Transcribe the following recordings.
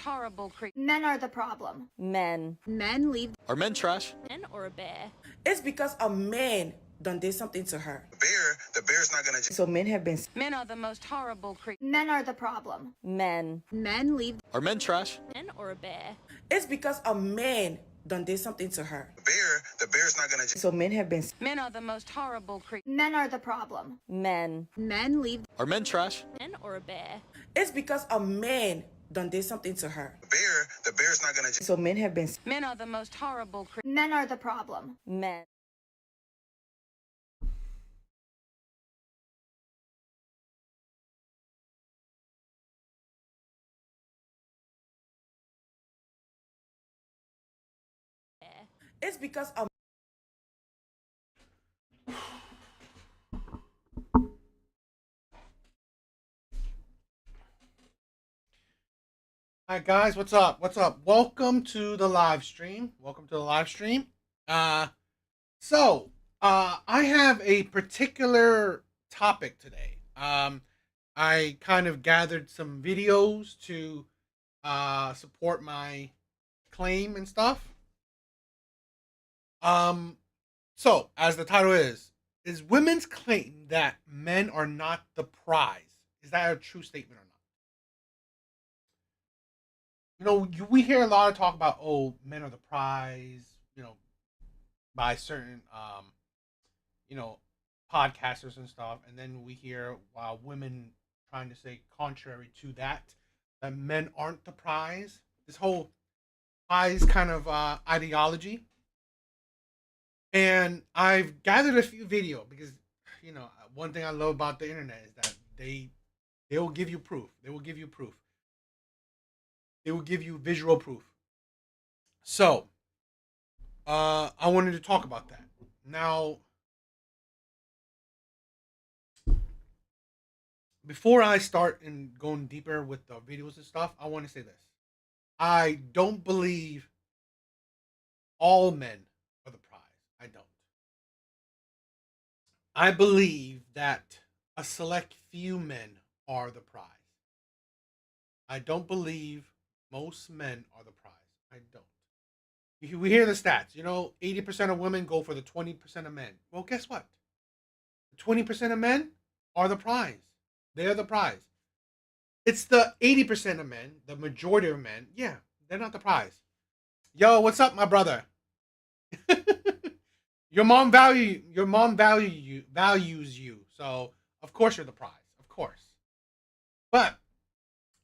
horrible creatures. Men are the problem. Men. Men leave. Are men trash? Men or a bear? It's because a man done did something to her. The bear's not gonna. So men have been. Men are the most horrible creatures. Men are the problem. Men. Men leave. Are men trash? Men or a bear? It's because a man done did something to her. The bear's not gonna. So men have been. Men are the most horrible creatures. Men are the problem. Men. Men leave. Are men trash? Men or a bear? It's because a man done did something to her. The bear's not gonna. So men have been. Men are the most horrible creatures. Men are the problem. Men. It's because a. Hi guys, what's up? What's up? Welcome to the live stream. I have a particular topic today. I kind of gathered some videos to support my claim and stuff. So as the title is women's claim that men are not the prize, is that a true statement or not? You know, we hear a lot of talk about, oh, men are the prize, you know, by certain, podcasters and stuff. And then we hear women trying to say contrary to that men aren't the prize. This whole prize kind of ideology. And I've gathered a few videos because, you know, one thing I love about the internet is that they will give you proof. They will give you proof. They will give you visual proof. So, I wanted to talk about that. Now, before I start and going deeper with the videos and stuff, I want to say this. I don't believe all men are the prize. I don't. I believe that a select few men are the prize. I don't believe most men are the prize. I don't. We hear the stats. You know, 80% of women go for the 20% of men. Well, guess what? The 20% of men are the prize. They're the prize. It's the 80% of men, the majority of men. Yeah, they're not the prize. Yo, what's up, my brother? Your mom values you. So, of course you're the prize. Of course. But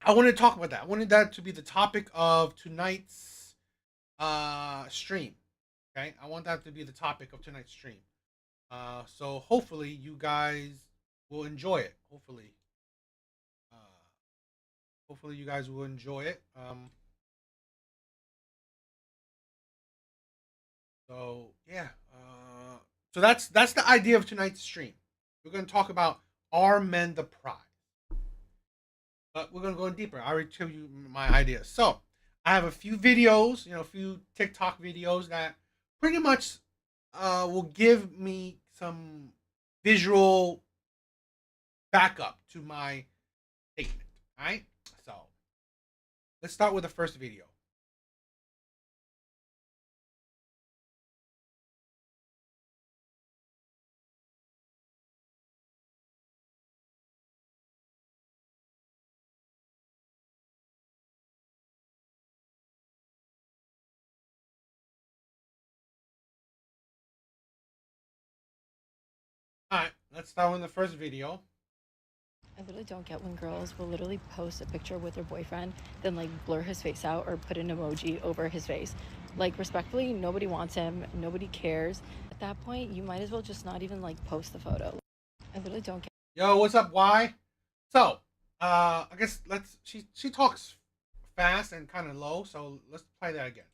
I wanted to talk about that. I wanted that to be the topic of tonight's stream. Okay? I want that to be the topic of tonight's stream. So hopefully you guys will enjoy it. Hopefully you guys will enjoy it. So yeah. So that's the idea of tonight's stream. We're going to talk about, are men the prize? But we're going to go in deeper. I already told you my idea. So I have a few videos, a few TikTok videos that pretty much will give me some visual backup to my statement. All right? So let's start with the first video. Alright, let's start with the first video. I literally don't get when girls will literally post a picture with their boyfriend, then like blur his face out or put an emoji over his face. Like, respectfully, nobody wants him, nobody cares. At that point, you might as well just not even like post the photo. I literally don't get. Yo, what's up, Y? So, I guess she talks fast and kind of low, so let's play that again.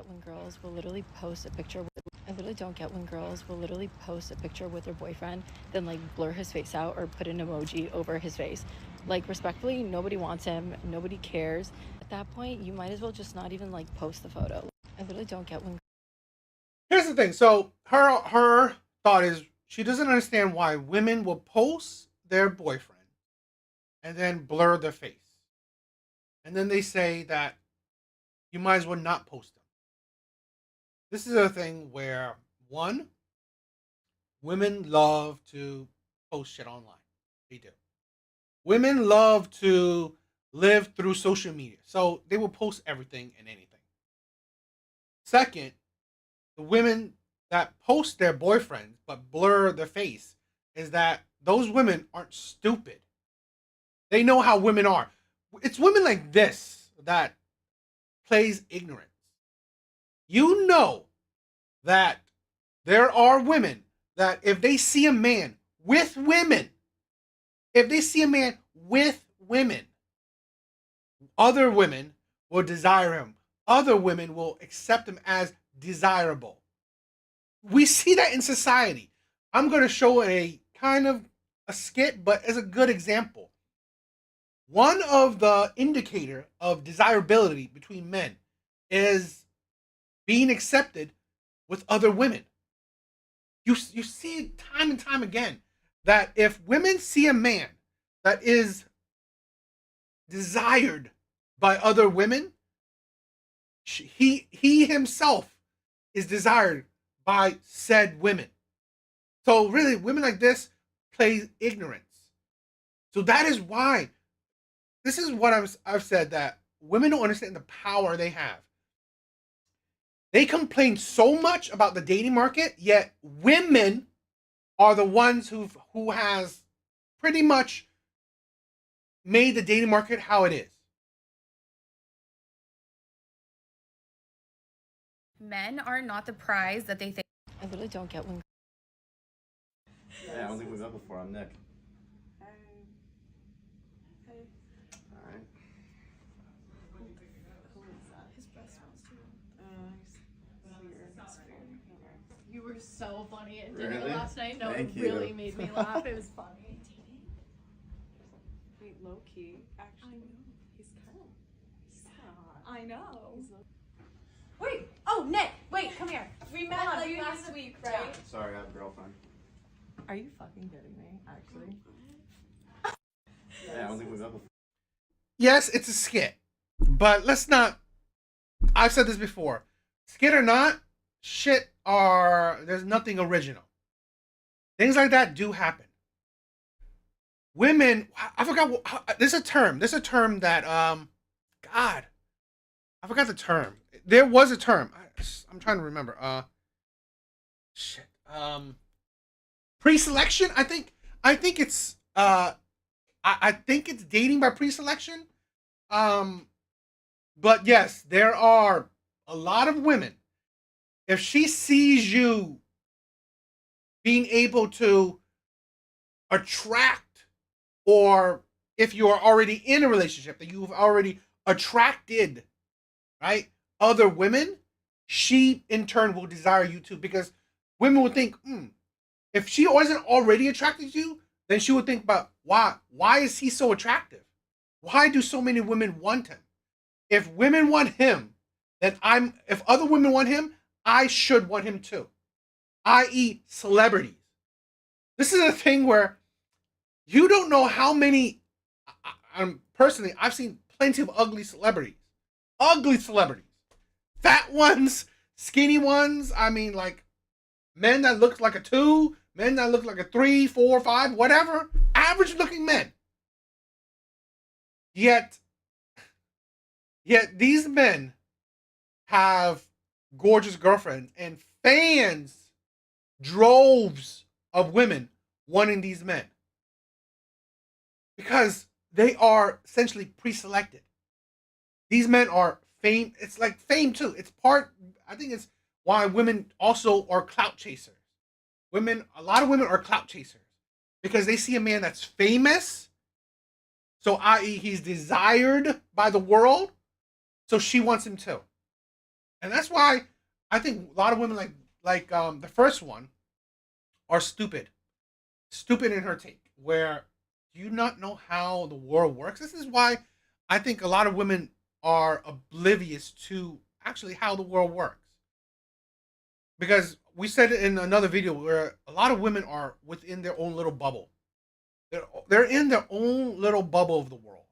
When girls will literally post a picture with, I literally don't get when girls will literally post a picture with their boyfriend, then like blur his face out or put an emoji over his face. Like, respectfully, nobody wants him, nobody cares. At that point, you might as well just not even like post the photo. I literally don't get when. Here's the thing. So her thought is she doesn't understand why women will post their boyfriend and then blur their face. and then they say that you might as well not post them. This is a thing where, one, women love to post shit online. They do. Women love to live through social media, so they will post everything and anything. Second, the women that post their boyfriends but blur their face is that those women aren't stupid. They know how women are. It's women like this that plays ignorance. You know that there are women that if they see a man with women, other women will desire him. Other women will accept him as desirable. We see that in society. I'm going to show a kind of a skit, but as a good example. One of the indicator of desirability between men is being accepted with other women. You see it time and time again that if women see a man that is desired by other women, he himself is desired by said women. So really, women like this play ignorance. So that is why, this is what I've said, that women don't understand the power they have. They complain so much about the dating market, yet women are the ones who has pretty much made the dating market how it is. Men are not the prize that they think. I literally don't get when. Yeah, I don't think we've met before. I'm Nick. Alright. You were so funny at Really? dinner last night. No, Thank it really you. made me laugh. It was funny. Wait, low key. Actually, he's kind of. I know. Wait. Oh, Nick. Wait, come here. We met like last week, right? Sorry, I have a girlfriend. Are you fucking kidding me? Actually. Yeah, I don't think we've met before. Yes, it's a skit, but let's not. I've said this before. Skit or not, there's nothing original. Things like that do happen. Women, I forgot. There's a term that God, I forgot the term. There was a term. I'm trying to remember. Pre-selection. I think it's I think it's dating by pre-selection. But yes, there are a lot of women. If she sees you being able to attract, or if you are already in a relationship that you've already attracted, right, other women, she in turn will desire you too, because women will think, if she wasn't already attracted to you, then she would think about why is he so attractive? Why do so many women want him? If women want him, then if other women want him, I should want him too. I.e. celebrities. This is a thing where you don't know how many, personally, I've seen plenty of ugly celebrities. Ugly celebrities. Fat ones, skinny ones, I mean, like, men that look like a 2, men that look like a 3, 4, 5, whatever. Average looking men. Yet these men have gorgeous girlfriends and fans, droves of women wanting these men. Because they are essentially pre-selected. These men are fame. It's like fame too. I think it's why women also are clout chasers. A lot of women are clout chasers because they see a man that's famous. So i.e. he's desired by the world. So she wants him too. And that's why I think a lot of women like the first one are stupid. Stupid in her take. Where, do you not know how the world works? This is why I think a lot of women are oblivious to actually how the world works. Because we said it in another video where a lot of women are within their own little bubble. They're in their own little bubble of the world.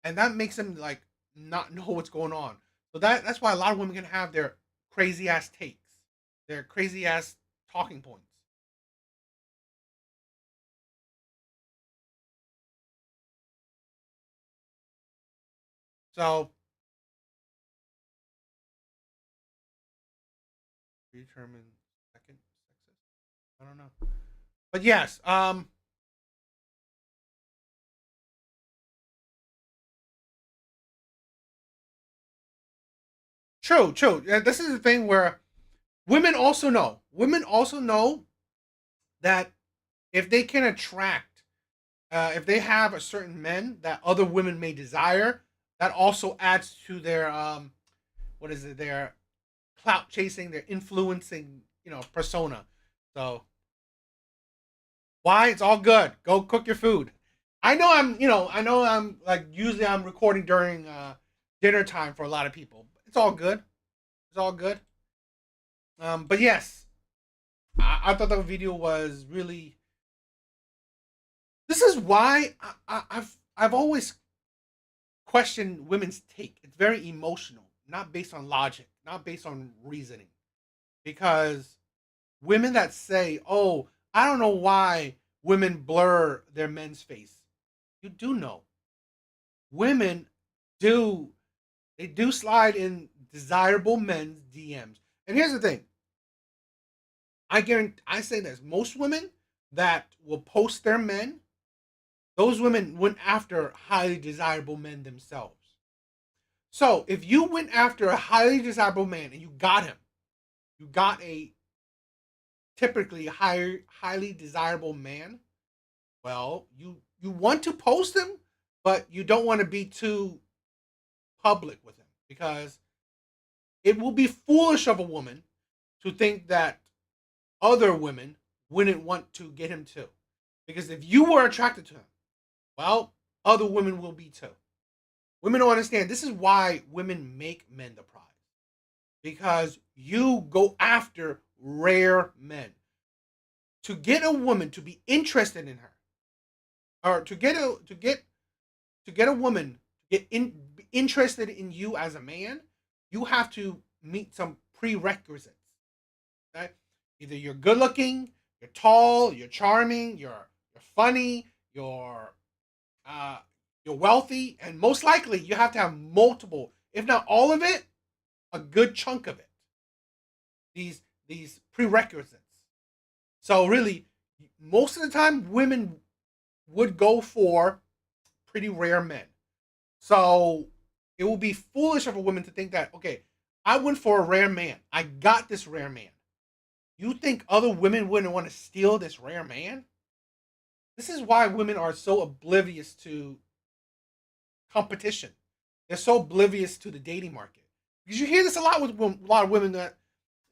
And that makes them like not know what's going on. So that's why a lot of women can have their crazy ass takes, their crazy ass talking points. So predetermined second sexist. I don't know. But yes, true. This is the thing where women also know. Women also know that if they can attract, if they have a certain men that other women may desire, that also adds to their what is it? Their clout chasing, their influencing, persona. So why? It's all good. Go cook your food. I know I'm like usually I'm recording during dinner time for a lot of people. It's all good. It's all good. But yes, I thought the video was really. This is why I've always questioned women's take. It's very emotional, not based on logic, not based on reasoning, because women that say, "Oh, I don't know why women blur their men's face," you do know. Women do slide in desirable men's DMs. And here's the thing. I say this. Most women that will post their men, those women went after highly desirable men themselves. So if you went after a highly desirable man and you got him, you got a typically highly desirable man, well, you want to post him, but you don't want to be too public with him, because it will be foolish of a woman to think that other women wouldn't want to get him too. Because if you were attracted to him, well, other women will be too. Women don't understand. This is why women make men the prize. Because you go after rare men. To get a woman to be interested in her, or to get a woman to get interested in you as a man, you have to meet some prerequisites. Okay? Either you're good looking, you're tall, you're charming, you're funny, you're wealthy, and most likely you have to have multiple, if not all of it, a good chunk of it. These prerequisites. So really, most of the time, women would go for pretty rare men. So it will be foolish of a woman to think that, okay, I went for a rare man. I got this rare man. You think other women wouldn't want to steal this rare man? This is why women are so oblivious to competition. They're so oblivious to the dating market. Because you hear this a lot with a lot of women, that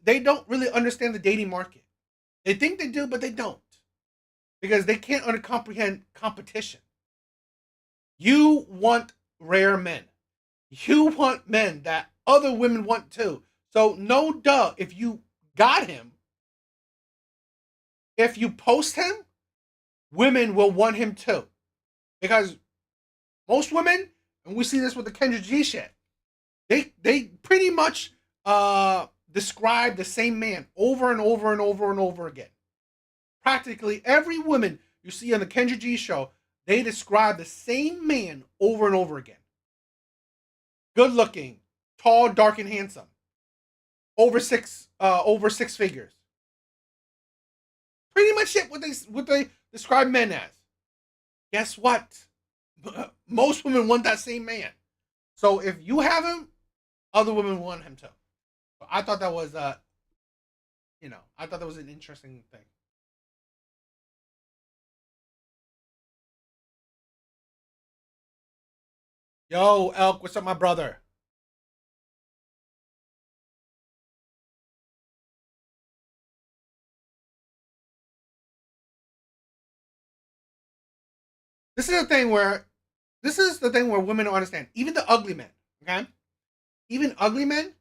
they don't really understand the dating market. They think they do, but they don't. Because they can't comprehend competition. You want rare men. You want men that other women want too. So no duh, if you got him, if you post him, women will want him too. Because most women, and we see this with the Kendra G shit, they pretty much describe the same man over and over and over and over again. Practically every woman you see on the Kendra G show, they describe the same man over and over again. Good looking, tall, dark, and handsome. Over six figures. Pretty much it what they describe men as. Guess what? Most women want that same man. So if you have him, other women want him too. So I thought that was I thought that was an interesting thing. Yo, Elk, what's up, my brother? This is the thing where women don't understand. Even the ugly men, okay? Even ugly men,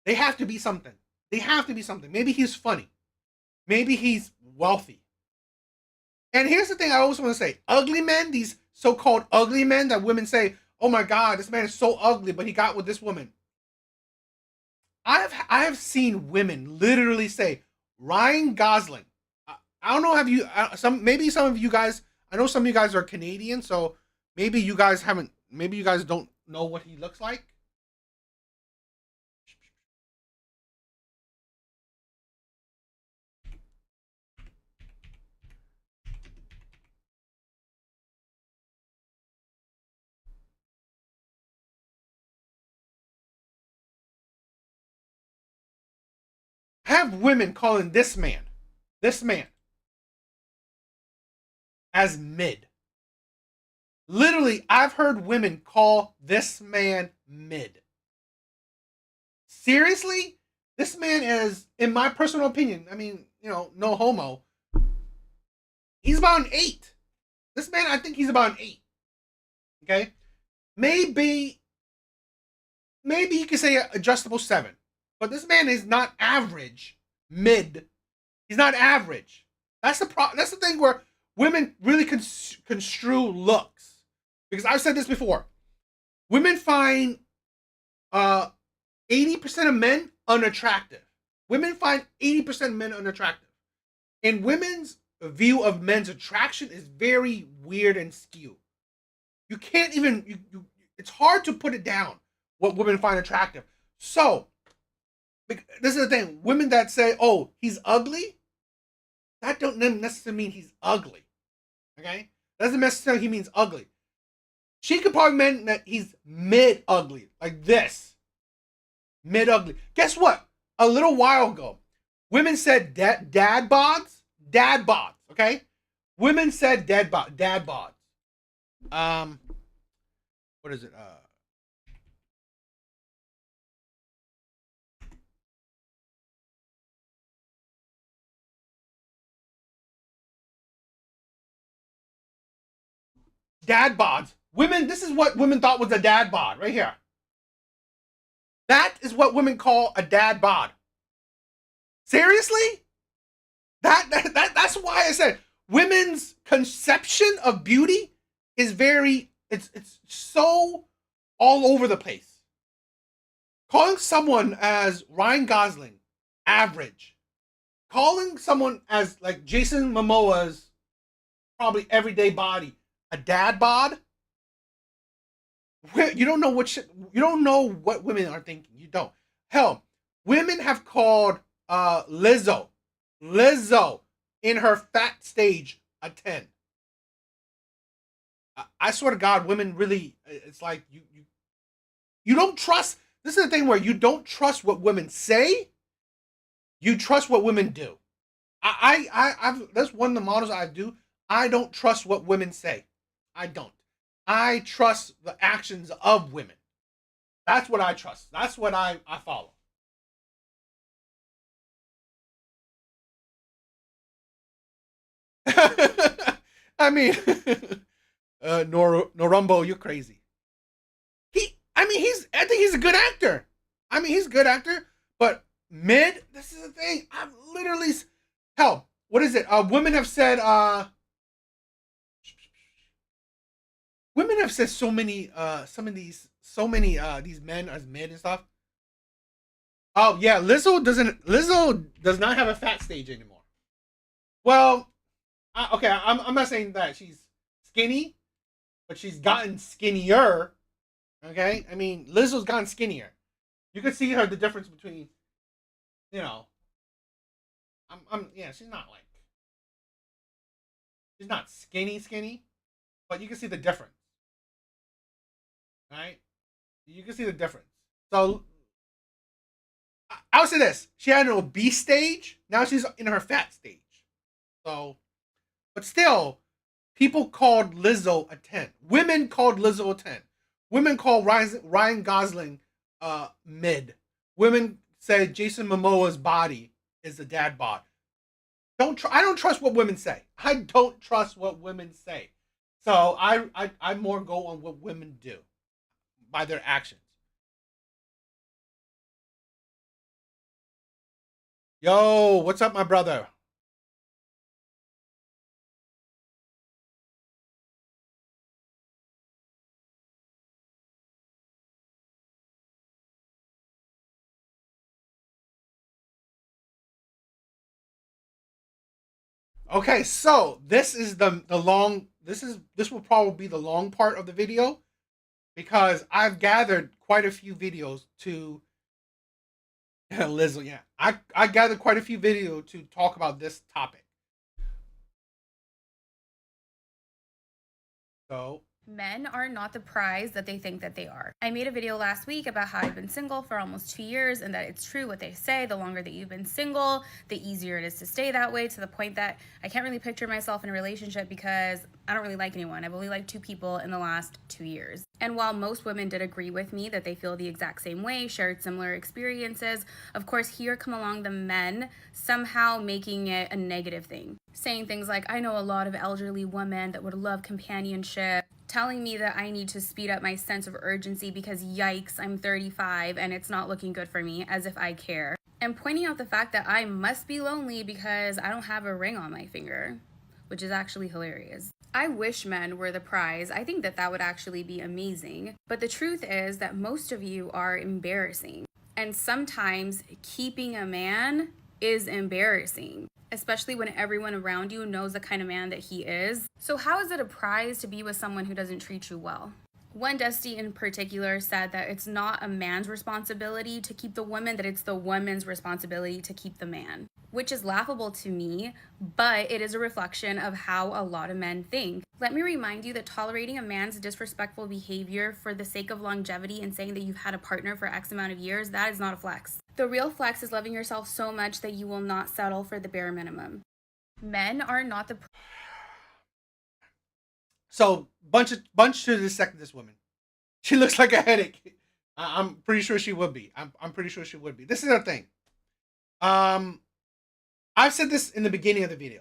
they have to be something. They have to be something. Maybe he's funny. Maybe he's wealthy. And here's the thing I always want to say. Ugly men, these so-called ugly men that women say, oh my God, this man is so ugly, but he got with this woman. I have seen women literally say Ryan Gosling. I don't know. Have you maybe some of you guys? I know some of you guys are Canadian, so maybe you guys haven't. Maybe you guys don't know what he looks like. Have women calling this man as mid. Literally, I've heard women call this man mid. Seriously? This man is, in my personal opinion, I mean, you know, no homo. He's about an 8. This man, I think he's about an 8. Okay? Maybe you could say adjustable 7. But this man is not average mid. He's not average. That's the thing where women really construe looks. Because I've said this before. Women find 80% of men unattractive. Women find 80% of men unattractive. And women's view of men's attraction is very weird and skewed. You can't even it's hard to put it down what women find attractive. So this is the thing. Women that say, oh, he's ugly, that don't necessarily mean he's ugly. Okay? That doesn't necessarily he means ugly. She could probably mean that he's mid-ugly. Like this. Mid-ugly. Guess what? A little while ago, women said dad bods. Dad bods. Okay? Women said dad bods. What is it? Dad bods. Women, this is what women thought was a dad bod right here. That is what women call a dad bod. Seriously? That's why I said women's conception of beauty is very it's so all over the place. Calling someone as Ryan Gosling average. Calling someone as like Jason Momoa's probably everyday body a dad bod? You don't know what you don't know what women are thinking. You don't. Hell, women have called Lizzo in her fat stage a 10. I swear to God, women really, it's like you don't trust. This is the thing where you don't trust what women say. You trust what women do. That's one of the models I do. I don't trust what women say. I don't. I trust the actions of women. That's what I trust. That's what I follow. I mean, Norumbo, you're crazy. I think he's a good actor. I mean, he's a good actor, but mid, this is the thing. I've literally, hell, what is it? Women have said, women have said so many these men as mid and stuff. Oh yeah, Lizzo does not have a fat stage anymore. Well, okay, I'm not saying that she's skinny, but she's gotten skinnier. Okay, I mean Lizzo's gotten skinnier. You can see the difference between, you know. Yeah, she's not skinny, but you can see the difference. Right? You can see the difference. So I would say this: she had an obese stage. Now she's in her fat stage. So, but still, people called Lizzo a 10. Women called Lizzo a 10. Women called Ryan Gosling mid. Women said Jason Momoa's body is a dad bod. I don't trust what women say. I don't trust what women say. So I more go on what women do by their actions. Yo, what's up, my brother? Okay, so this is the long. This will probably be the long part of the video because I've gathered quite a few videos to. Liz, yeah, I gathered quite a few videos to talk about this topic. So men are not the prize that they think that they are. I made a video last week about how I've been single for almost 2 years and that it's true what they say. The longer that you've been single, the easier it is to stay that way, to the point that I can't really picture myself in a relationship because I don't really like anyone. I've only liked 2 people in the last 2 years. And while most women did agree with me that they feel the exact same way, shared similar experiences, of course, here come along the men somehow making it a negative thing. Saying things like, I know a lot of elderly women that would love companionship, telling me that I need to speed up my sense of urgency because yikes, I'm 35 and it's not looking good for me, as if I care. And pointing out the fact that I must be lonely because I don't have a ring on my finger, which is actually hilarious. I wish men were the prize. I think that that would actually be amazing. But the truth is that most of you are embarrassing. And sometimes keeping a man is embarrassing, especially when everyone around you knows the kind of man that he is. So how is it a prize to be with someone who doesn't treat you well? One Dusty in particular said that it's not a man's responsibility to keep the woman, that it's the woman's responsibility to keep the man, which is laughable to me, but it is a reflection of how a lot of men think. Let me remind you that tolerating a man's disrespectful behavior for the sake of longevity and saying that you've had a partner for X amount of years, that is not a flex. The real flex is loving yourself so much that you will not settle for the bare minimum. Men are not the... So bunch to dissect this woman. She looks like a headache. I'm pretty sure she would be. I'm pretty sure she would be. This is the thing. I've said this in the beginning of the video.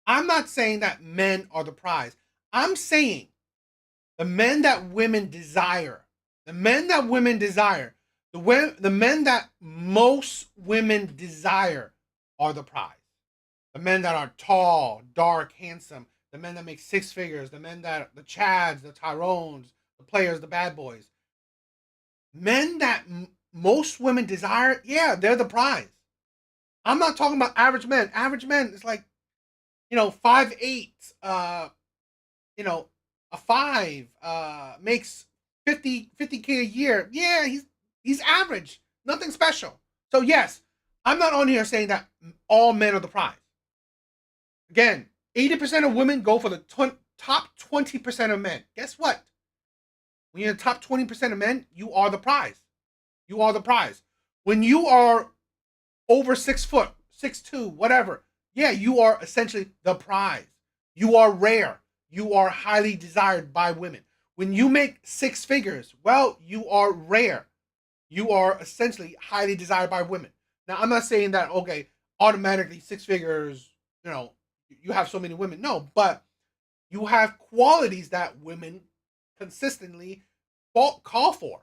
I'm not saying that men are the prize. I'm saying the men that women desire. The men that women desire. The men that most women desire are the prize. The men that are tall, dark, handsome. The men that make 6 figures, the the Chads, the Tyrones, the players, the bad boys. Men that most women desire, yeah, they're the prize. I'm not talking about average men. Average men is like, 5'8", a 5, makes 50K a year. Yeah, he's average. Nothing special. So yes, I'm not on here saying that all men are the prize. Again, 80% of women go for the top 20% of men. Guess what? When you're the top 20% of men, you are the prize. You are the prize. When you are over 6 foot, 6'2", whatever, yeah, you are essentially the prize. You are rare. You are highly desired by women. When you make 6 figures, well, you are rare. You are essentially highly desired by women. Now, I'm not saying that, okay, automatically 6 figures, you have so many women. No, but you have qualities that women consistently call for.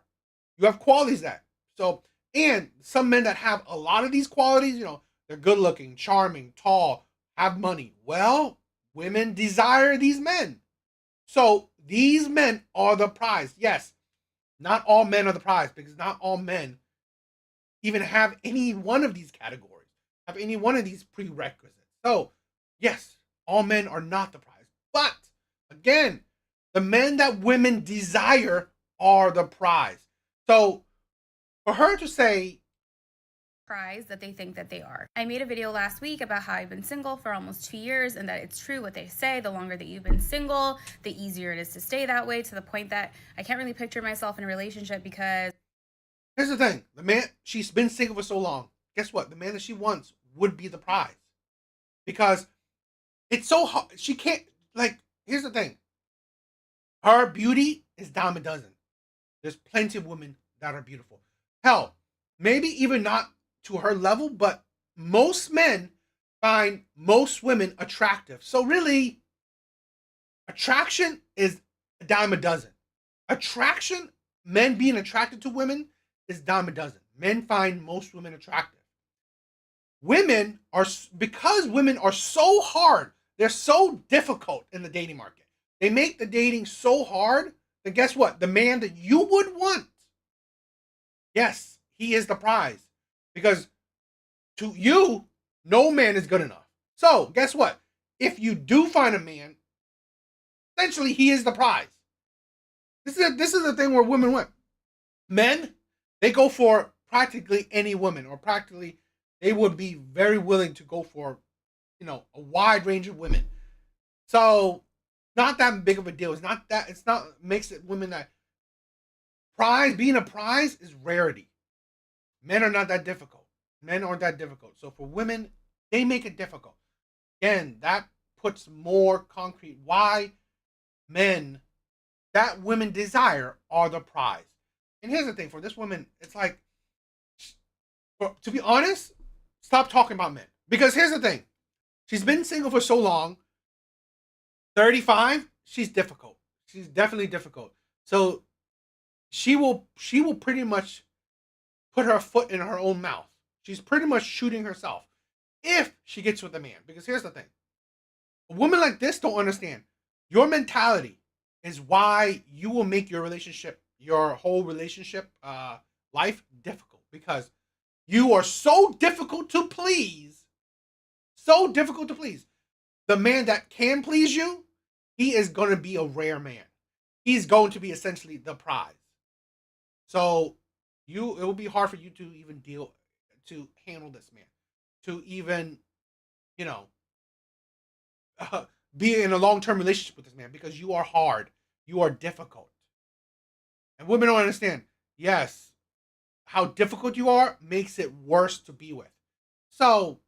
You have qualities that. So, and some men that have a lot of these qualities, they're good looking, charming, tall, have money. Well, women desire these men. So these men are the prize. Yes, not all men are the prize because not all men even have any one of these categories, have any one of these prerequisites. So, yes, all men are not the prize. But, again, the men that women desire are the prize. So, for her to say... prize that they think that they are. I made a video last week about how I've been single for almost 2 years and that it's true what they say. The longer that you've been single, the easier it is to stay that way, to the point that I can't really picture myself in a relationship because... Here's the thing. The man, she's been single for so long. Guess what? The man that she wants would be the prize. Because it's so hard. She can't, here's the thing. Her beauty is dime a dozen. There's plenty of women that are beautiful. Hell, maybe even not to her level, but most men find most women attractive. So really, attraction is a dime a dozen. Attraction, men being attracted to women, is dime a dozen. Men find most women attractive. Women are, because women are so hard, they're so difficult in the dating market. They make the dating so hard, then guess what? The man that you would want, yes, he is the prize. Because to you, no man is good enough. So guess what? if you do find a man, essentially he is the prize. This is the thing where women win. Men, they go for practically any woman, or practically they would be very willing to go for, a wide range of women. So, not that big of a deal. It's not makes it women that being a prize is rarity. Men are not that difficult. Men aren't that difficult. So for women, they make it difficult. Again, that puts more concrete why men that women desire are the prize. And here's the thing, for this woman, it's like, to be honest, stop talking about men. Because here's the thing, she's been single for so long, 35, she's difficult. She's definitely difficult. So she will pretty much put her foot in her own mouth. She's pretty much shooting herself if she gets with a man. Because here's the thing, a woman like this don't understand. Your mentality is why you will make your whole relationship life difficult, because you are so difficult to please. So difficult to please. The man that can please you, he is going to be a rare man. He's going to be essentially the prize. So it will be hard for you to even handle this man, to even, be in a long-term relationship with this man, because you are hard. You are difficult. And women don't understand. Yes, how difficult you are makes it worse to be with. So,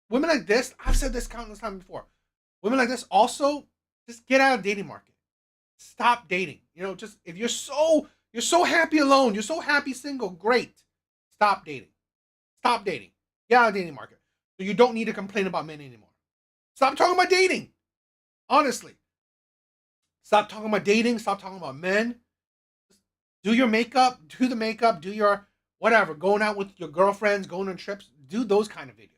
women like this, I've said this countless times before. Women like this also, just get out of the dating market. Stop dating. Just if you're so happy alone, you're so happy single, great. Stop dating. Stop dating. Get out of the dating market. So you don't need to complain about men anymore. Stop talking about dating. Honestly. Stop talking about dating. Stop talking about men. Do your makeup. Do the makeup. Do your whatever. Going out with your girlfriends. Going on trips. Do those kind of videos.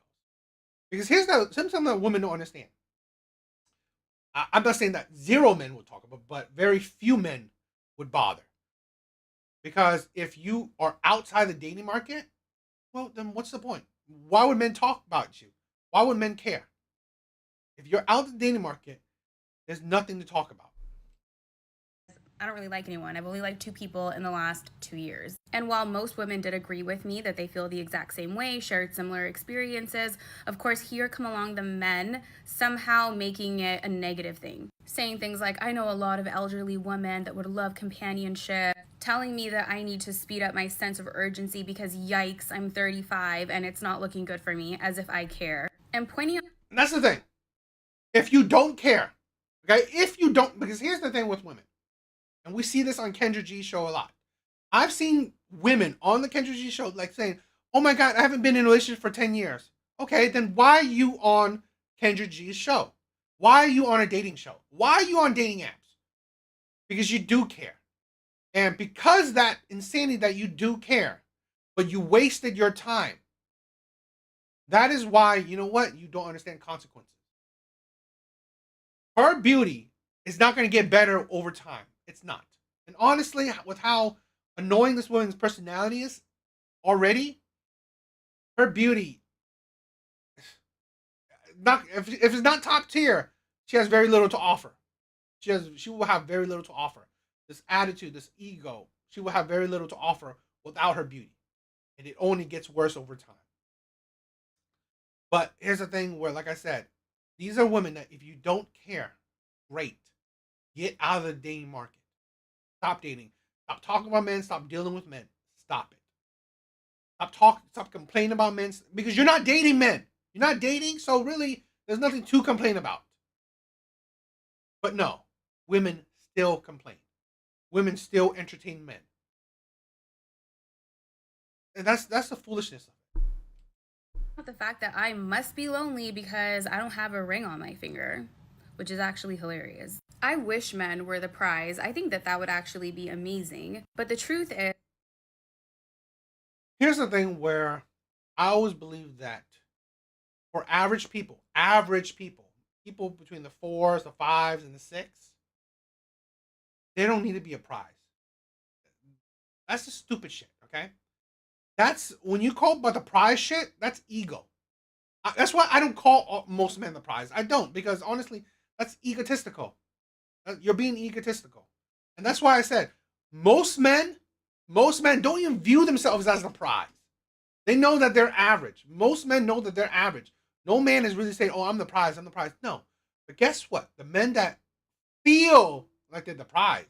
Because here's something that women don't understand. I'm not saying that zero men would talk about, but very few men would bother. Because if you are outside the dating market, well, then what's the point? Why would men talk about you? Why would men care? If you're out of the dating market, there's nothing to talk about. I don't really like anyone. I've only liked 2 people in the last 2 years. And while most women did agree with me that they feel the exact same way, shared similar experiences, of course, here come along the men somehow making it a negative thing. Saying things like, I know a lot of elderly women that would love companionship, telling me that I need to speed up my sense of urgency because yikes, I'm 35 and it's not looking good for me, as if I care. And pointing out... And that's the thing. If you don't care, okay? Because here's the thing with women. And we see this on Kendra G's show a lot. I've seen women on the Kendra G show like saying, oh my God, I haven't been in a relationship for 10 years. Okay, then why are you on Kendra G's show? Why are you on a dating show? Why are you on dating apps? Because you do care. And because that insanity that you do care, but you wasted your time. That is why, you don't understand consequences. Her beauty is not going to get better over time. It's not. And honestly, with how annoying this woman's personality is already, her beauty, if it's not top tier, she has very little to offer. She will have very little to offer. This attitude, this ego, she will have very little to offer without her beauty. And it only gets worse over time. But here's the thing where, like I said, these are women that if you don't care, great. Get out of the dating market. Stop dating. Stop talking about men. Stop dealing with men. Stop it. Stop complaining about men, because you're not dating men. You're not dating, so really, there's nothing to complain about. But no, women still complain. Women still entertain men. And that's the foolishness of it. The fact that I must be lonely because I don't have a ring on my finger, which is actually hilarious. I wish men were the prize. I think that would actually be amazing. But the truth is... Here's the thing where I always believe that for average people, people between the 4s, the 5s, and the 6, they don't need to be a prize. That's the stupid shit, okay? That's, when you call about the prize shit, that's ego. That's why I don't call most men the prize. I don't, because honestly, that's egotistical. You're being egotistical. And that's why I said most men don't even view themselves as the prize. They know that they're average. Most men know that they're average. No man is really saying, oh, I'm the prize, I'm the prize. No. But guess what? The men that feel like they're the prize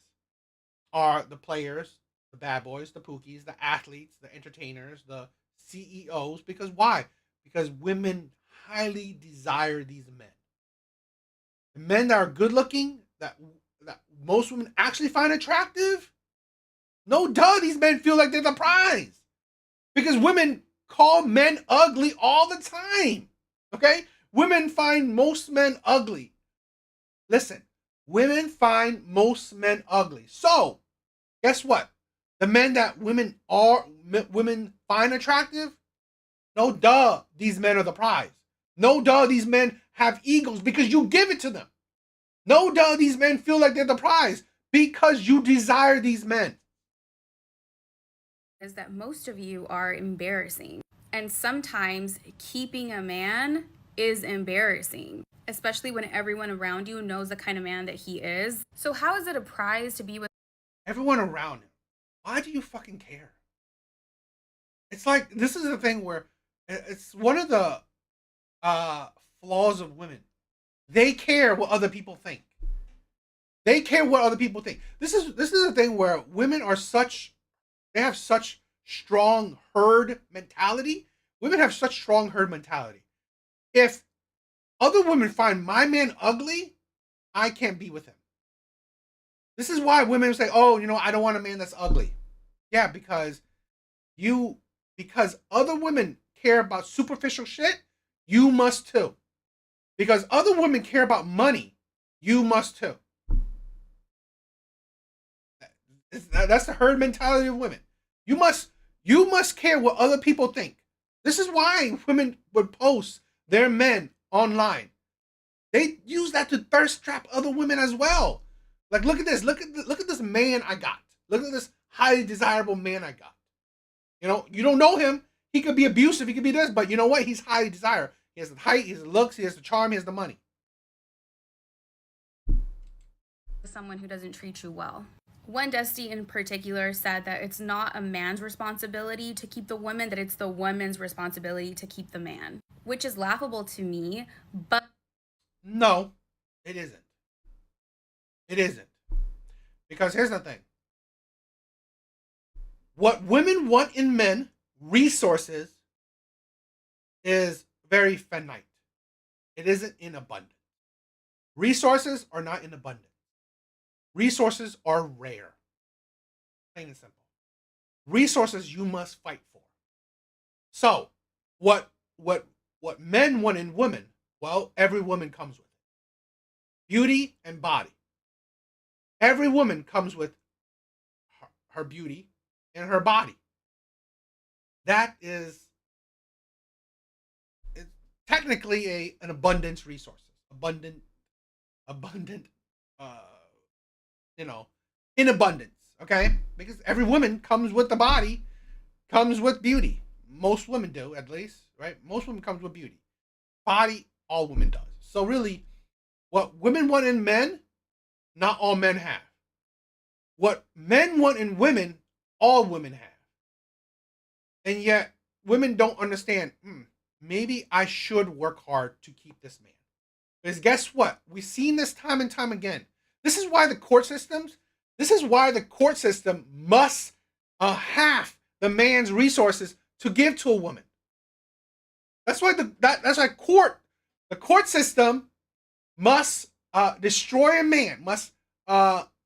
are the players, the bad boys, the pookies, the athletes, the entertainers, the CEOs. Because why? Because women highly desire these men. The men that are good looking, that most women actually find attractive, no duh, these men feel like they're the prize. Because women call men ugly all the time. Okay? Women find most men ugly. Listen, women find most men ugly. So, guess what? The men that women find attractive, no duh, these men are the prize. No duh, these men have egos because you give it to them. No duh, these men feel like they're the prize because you desire these men. Is that most of you are embarrassing. And sometimes keeping a man is embarrassing, especially when everyone around you knows the kind of man that he is. So how is it a prize to be with everyone around him? Why do you fucking care? It's like, this is the thing where it's one of the flaws of women. They care what other people think. They care what other people think. This is the thing where women are they have such strong herd mentality. Women have such strong herd mentality. If other women find my man ugly, I can't be with him. This is why women say, oh, I don't want a man that's ugly. Yeah, because other women care about superficial shit, you must too. Because other women care about money, you must too. That's the herd mentality of women. You must care what other people think. This is why women would post their men online. They use that to thirst trap other women as well. Like, look at this. Look at this man I got. Look at this highly desirable man I got. You don't know him. He could be abusive. He could be this. But you know what? He's highly desired. He has the height. He has the looks. He has the charm. He has the money. someone who doesn't treat you well? One Dusty in particular said that it's not a man's responsibility to keep the woman, that it's the woman's responsibility to keep the man, which is laughable to me, but... No, it isn't. It isn't. Because here's the thing. What women want in men, resources, is very finite. It isn't in abundance. Resources are not in abundance. Resources are rare. Plain and simple. Resources you must fight for. So, what men want in women, well, every woman comes with it. Beauty and body. Every woman comes with her beauty and her body. That is technically an abundance resources. Abundant, in abundance, okay? Because every woman comes with the body, comes with beauty. Most women do, at least, right? Most women comes with beauty. Body, all women does. So really, what women want in men, not all men have. What men want in women, all women have. And yet, women don't understand, maybe I should work hard to keep this man. Because guess what? We've seen this time and time again. This is why the court system must half the man's resources to give to a woman. That's why the court system must destroy a man, must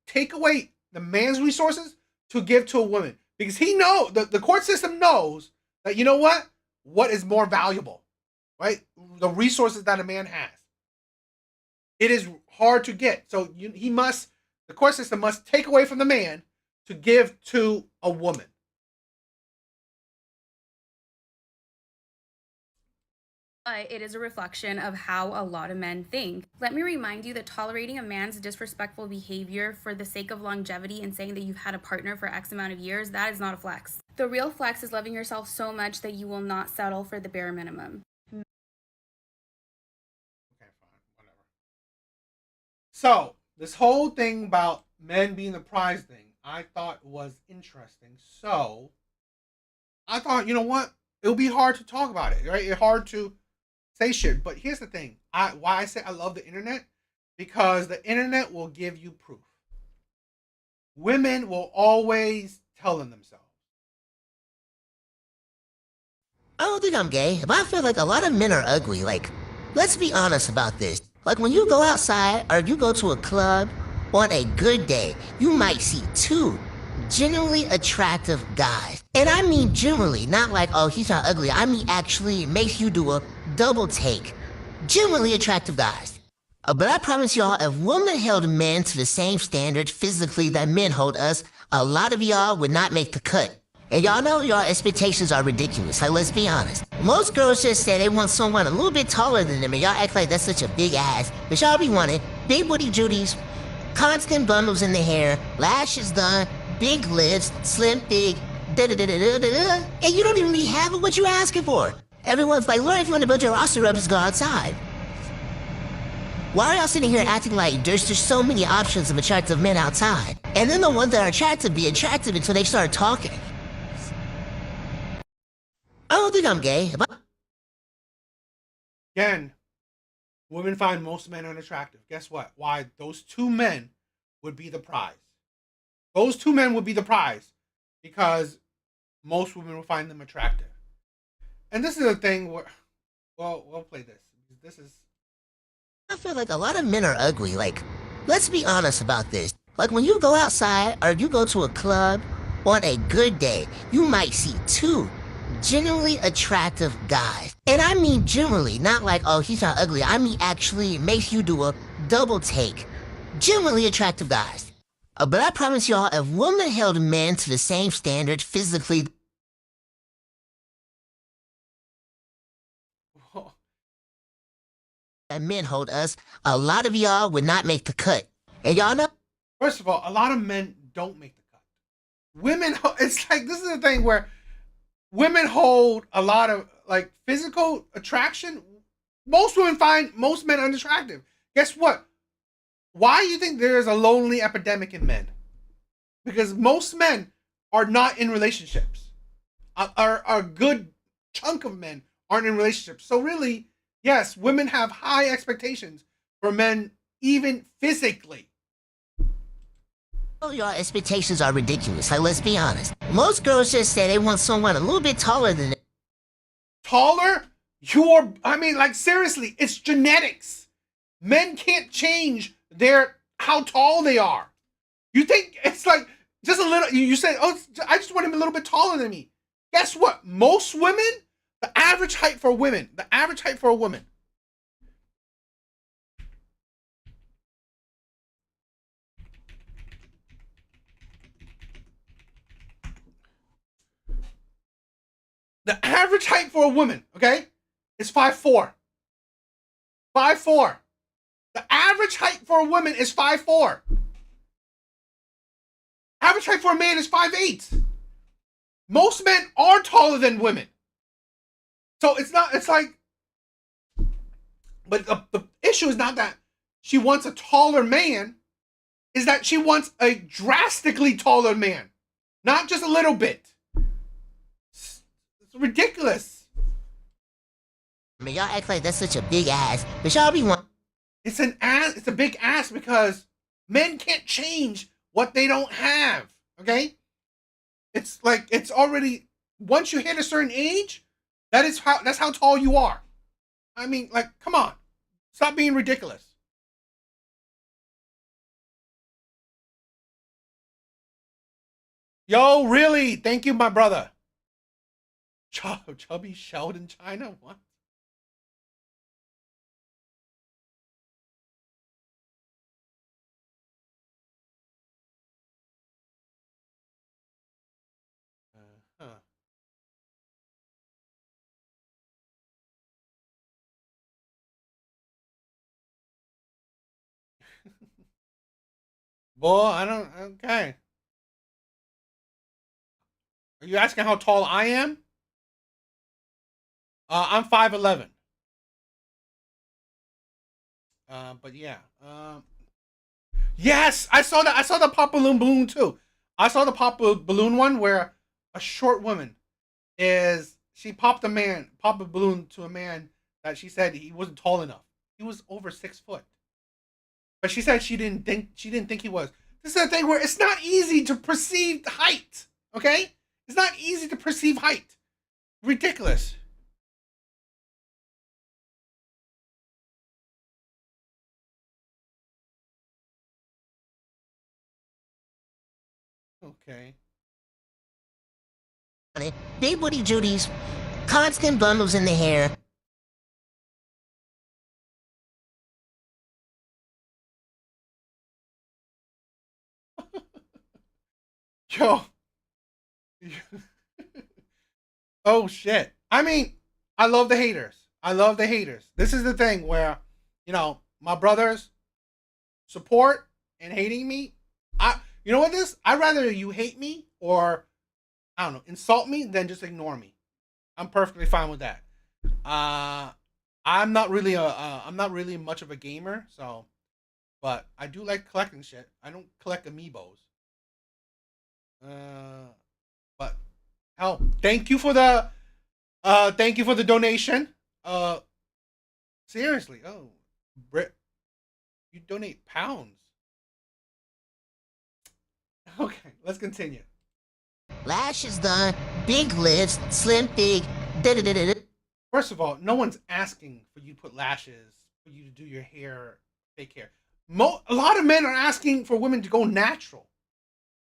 take away the man's resources to give to a woman. Because the court system knows that, you know what is more valuable, right? The resources that a man has. It is hard to get. So the court system must take away from the man to give to a woman. But it is a reflection of how a lot of men think. Let me remind you that tolerating a man's disrespectful behavior for the sake of longevity and saying that you've had a partner for X amount of years, that is not a flex. The real flex is loving yourself so much that you will not settle for the bare minimum. So this whole thing about men being the prize thing, I thought was interesting. So I thought, you know what? It'll be hard to talk about it, right? It's hard to say shit. But here's the thing. Why I say I love the internet? Because the internet will give you proof. Women will always tell them themselves. I don't think I'm gay, but I feel like a lot of men are ugly. Like, let's be honest about this. Like, when you go outside or you go to a club on a good day, you might see two genuinely attractive guys. And I mean generally, not like, oh, he's not ugly. I mean actually, it makes you do a double take. Genuinely attractive guys. But I promise y'all, if women held men to the same standard physically that men hold us, a lot of y'all would not make the cut. And y'all know y'all expectations are ridiculous, like let's be honest. Most girls just say they want someone a little bit taller than them and y'all act like that's such a big ass. But y'all be wanting big booty Judies, constant bundles in the hair, lashes done, big lips, slim thick, da-da-da-da-da-da-da. And you don't even really have what you're asking for. Everyone's like, Lord, if you want to build your roster up, just go outside. Why are y'all sitting here acting like there's just so many options of attractive men outside? And then the ones that are attractive be attractive until they start talking. I don't think I'm gay, but... Again, women find most men unattractive. Guess what? Why? Those two men would be the prize. Those two men would be the prize because most women will find them attractive. And this is a thing where... Well, we'll play this. This is... I feel like a lot of men are ugly. Like, let's be honest about this. Like, when you go outside or you go to a club on a good day, you might see two genuinely attractive guys. And I mean generally, not like, oh, he's not ugly. I mean actually, it makes you do a double take. Genuinely attractive guys. But I promise y'all, if women held men to the same standard physically... that men hold us, a lot of y'all would not make the cut. And y'all know? First of all, a lot of men don't make the cut. Women, it's like, this is the thing where women hold a lot of, like, physical attraction. Most women find most men unattractive. Guess what? Why do you think there is a lonely epidemic in men? Because most men are not in relationships. A good chunk of men aren't in relationships. So really, yes, women have high expectations for men, even physically. Your expectations are ridiculous, like let's be honest. Most girls just say they want someone a little bit taller than them. Taller? I mean, like, seriously, it's genetics. Men can't change how tall they are. You think it's like just a little, you said, oh, I just want him a little bit taller than me. Guess what? Most women, the average height for a woman, okay, is 5'4". 5'4". The average height for a woman is 5'4". Average height for a man is 5'8". Most men are taller than women. So it's like, but the issue is not that she wants a taller man, is that she wants a drastically taller man. Not just a little bit. It's ridiculous. I mean, y'all act like that's such a big ass, but y'all be one. It's a big ass because men can't change what they don't have, okay? It's like, it's already, once you hit a certain age, that's how tall you are. I mean, like, come on. Stop being ridiculous. Yo, really? Thank you, my brother. Chubby Sheldon China? What? Huh. Boy, I don't, okay. Are you asking how tall I am? I'm 5'11". But yeah. Yes, I saw that. I saw the pop balloon too. I saw the pop balloon one where a short woman she popped a balloon to a man that she said he wasn't tall enough. He was over 6 foot, but she said she didn't think he was. This is the thing where it's not easy to perceive height. Okay, it's not easy to perceive height. Ridiculous. Okay. Big booty Judy's, constant bundles in the hair. Yo. Oh shit. I mean, I love the haters. I love the haters. This is the thing where, my brothers support and hating me. You know what this? I'd rather you hate me or, I don't know, insult me than just ignore me. I'm perfectly fine with that. I'm not really much of a gamer, so, but I do like collecting shit. I don't collect amiibos. But hell, thank you for the donation. Seriously, Brit, you donate pounds. Okay, let's continue. Lashes done, big lips, slim thick. Da-da-da-da-da. First of all, no one's asking for you to put lashes, for you to do your hair, fake hair. A lot of men are asking for women to go natural.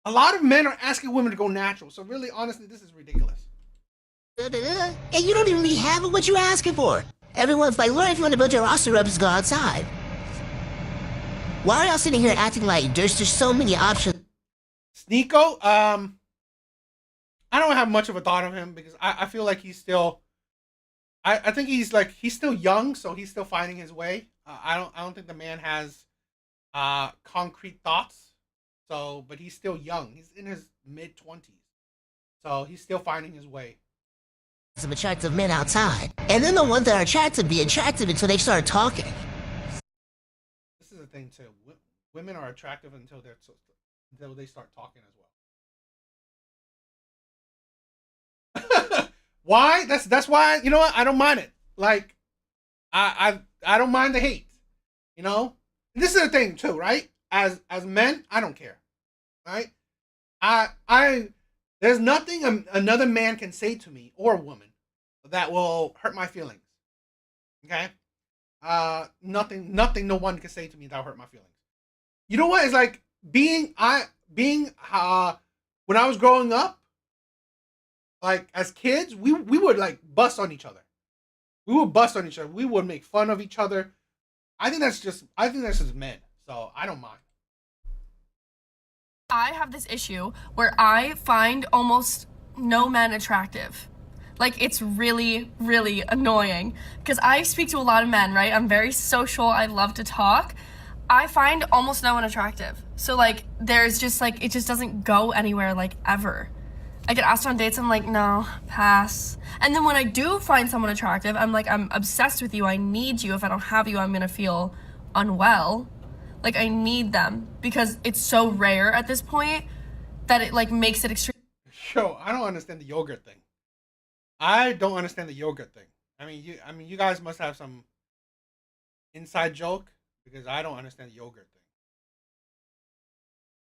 A lot of men are asking women to go natural. So really, honestly, this is ridiculous. Da-da-da. And you don't even really have what you're asking for. Everyone's like, Laura, if you want to build your roster up, just go outside. Why are y'all sitting here acting like there's just so many options? Sneeko, I don't have much of a thought of him because I feel like he's still, I think he's still young, so he's still finding his way. I don't think the man has concrete thoughts. So, but he's still young. He's in his mid-20s. So he's still finding his way. Some attractive men outside. And then the ones that are attractive be attractive until they start talking. This is the thing too. Women are attractive until they start talking as well. Why? That's why, you know what? I don't mind it. Like, I don't mind the hate. You know? And this is the thing too, right? As men, I don't care. Right? There's nothing another man can say to me or a woman that will hurt my feelings. Okay? Nothing no one can say to me that will hurt my feelings. You know what? It's like when I was growing up, like as kids, we would like bust on each other. We would bust on each other. We would make fun of each other. I think that's just men. So I don't mind. I have this issue where I find almost no men attractive. Like, it's really, really annoying. Because I speak to a lot of men, right? I'm very social. I love to talk. I find almost no one attractive. So, like, there's just, like, it just doesn't go anywhere, like, ever. I get asked on dates, I'm like, no, pass. And then when I do find someone attractive, I'm like, I'm obsessed with you. I need you. If I don't have you, I'm going to feel unwell. Like, I need them because it's so rare at this point that it, like, makes it extreme. Yo, I don't understand the yogurt thing. I don't understand the yogurt thing. I mean, you guys must have some inside joke because I don't understand the yogurt thing.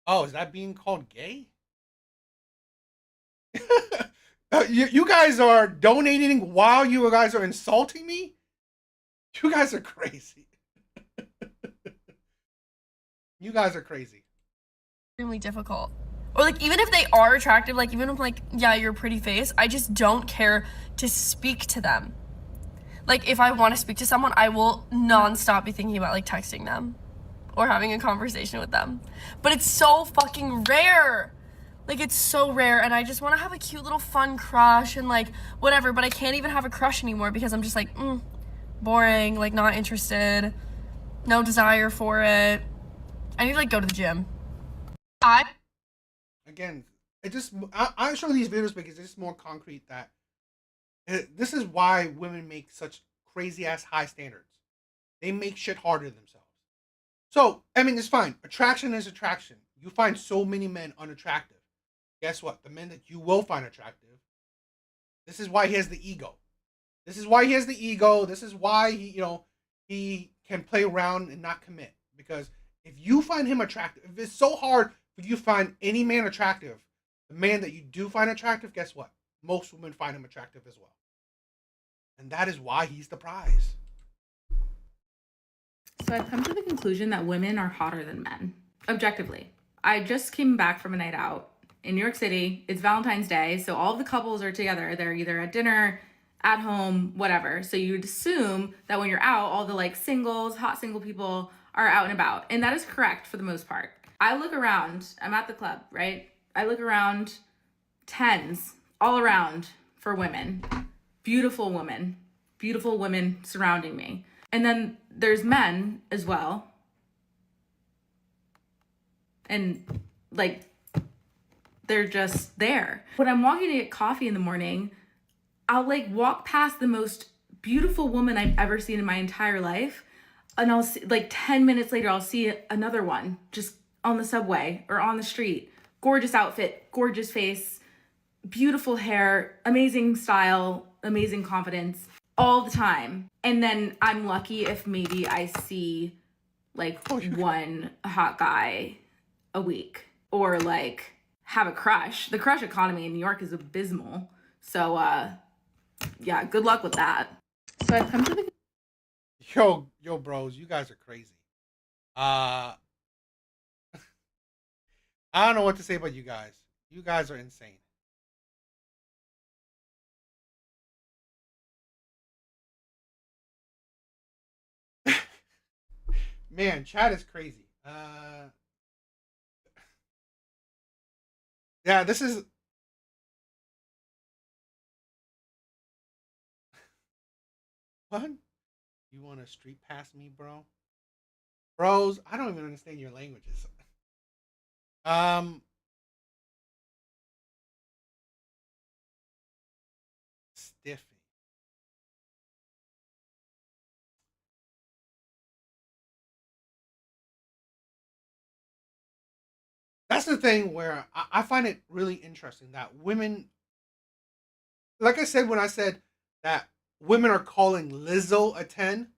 Oh, is that being called gay? You guys are donating while you guys are insulting me? You guys are crazy. You guys are crazy. Extremely difficult. Or like, even if they are attractive, like even if like, yeah, you're a pretty face, I just don't care to speak to them. Like, if I want to speak to someone, I will nonstop be thinking about like texting them or having a conversation with them. But it's so fucking rare. Like, it's so rare, and I just want to have a cute little fun crush and like whatever, but I can't even have a crush anymore because I'm just like, boring, like not interested, no desire for it. I need to like go to the gym. Again, I show these videos because it's just more concrete that this is why women make such crazy ass high standards. They make shit harder themselves. So, I mean, it's fine. Attraction is attraction. You find so many men unattractive. Guess what? The men that you will find attractive, this is why he has the ego. This is why he has the ego. This is why he can play around and not commit. Because if you find him attractive, if it's so hard for you to find any man attractive, the man that you do find attractive, guess what? Most women find him attractive as well. And that is why he's the prize. So I've come to the conclusion that women are hotter than men, objectively. I just came back from a night out in New York City. It's Valentine's Day, so all the couples are together. They're either at dinner, at home, whatever. So you'd assume that when you're out, all the like singles, hot single people are out and about. And that is correct for the most part. I look around, I'm at the club, right? I look around, tens all around for women, beautiful women surrounding me. And then there's men as well. And like, they're just there. When I'm walking to get coffee in the morning, I'll like walk past the most beautiful woman I've ever seen in my entire life. And I'll see, like 10 minutes later, I'll see another one just on the subway or on the street. Gorgeous outfit, gorgeous face, beautiful hair, amazing style, amazing confidence all the time. And then I'm lucky if maybe I see like one hot guy a week or like have a crush. The crush economy in New York is abysmal. So yeah, good luck with that. So I've come to the Yo, bros, you guys are crazy. I don't know what to say about you guys. You guys are insane. Man, chat is crazy. Yeah, this is what? You want to street pass me, bro? Bros, I don't even understand your languages. Stiffy. That's the thing where I find it really interesting that women, like I said, when I said that women are calling Lizzo a 10,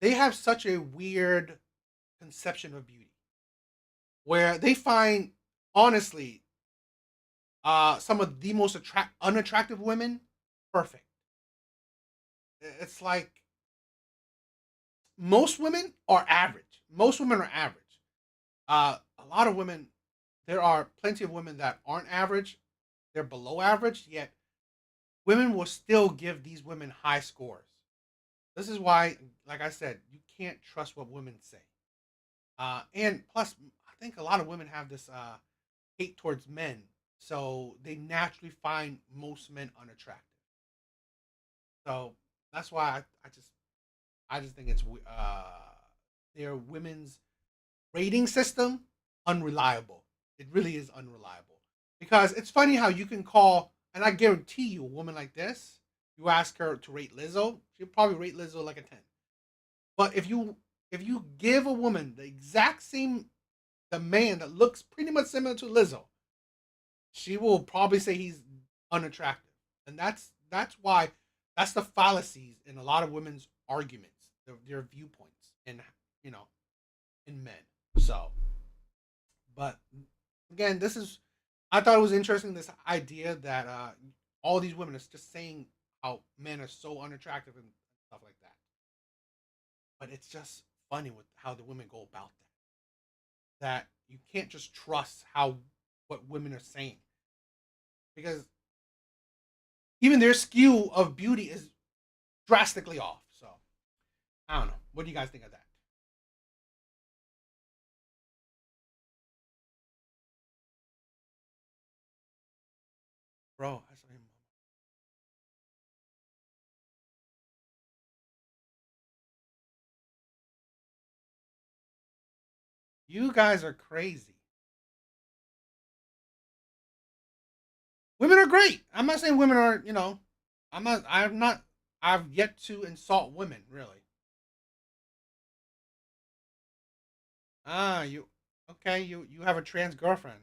they have such a weird conception of beauty where they find, honestly, some of the most unattractive women perfect. It's like most women are average. Most women are average. A lot of women, there are plenty of women that aren't average. They're below average, yet women will still give these women high scores. This is why, like I said, you can't trust what women say. And plus, I think a lot of women have this hate towards men, so they naturally find most men unattractive. So that's why I just think it's their women's rating system unreliable. It really is unreliable because it's funny how you can call, and I guarantee you, a woman like this, you ask her to rate Lizzo, she'll probably rate Lizzo like a 10. But if you give a woman the exact same, the man that looks pretty much similar to Lizzo, she will probably say he's unattractive, and that's why that's the fallacies in a lot of women's arguments, their viewpoints, and in men. So, but again, I thought it was interesting, this idea that all these women are just saying how men are so unattractive and stuff like that. But it's just funny with how the women go about that. That you can't just trust what women are saying, because even their skew of beauty is drastically off. So I don't know. What do you guys think of that? Bro, I saw him. You guys are crazy. Women are great. I'm not saying women are, I've yet to insult women, really. Ah, you okay? You have a trans girlfriend.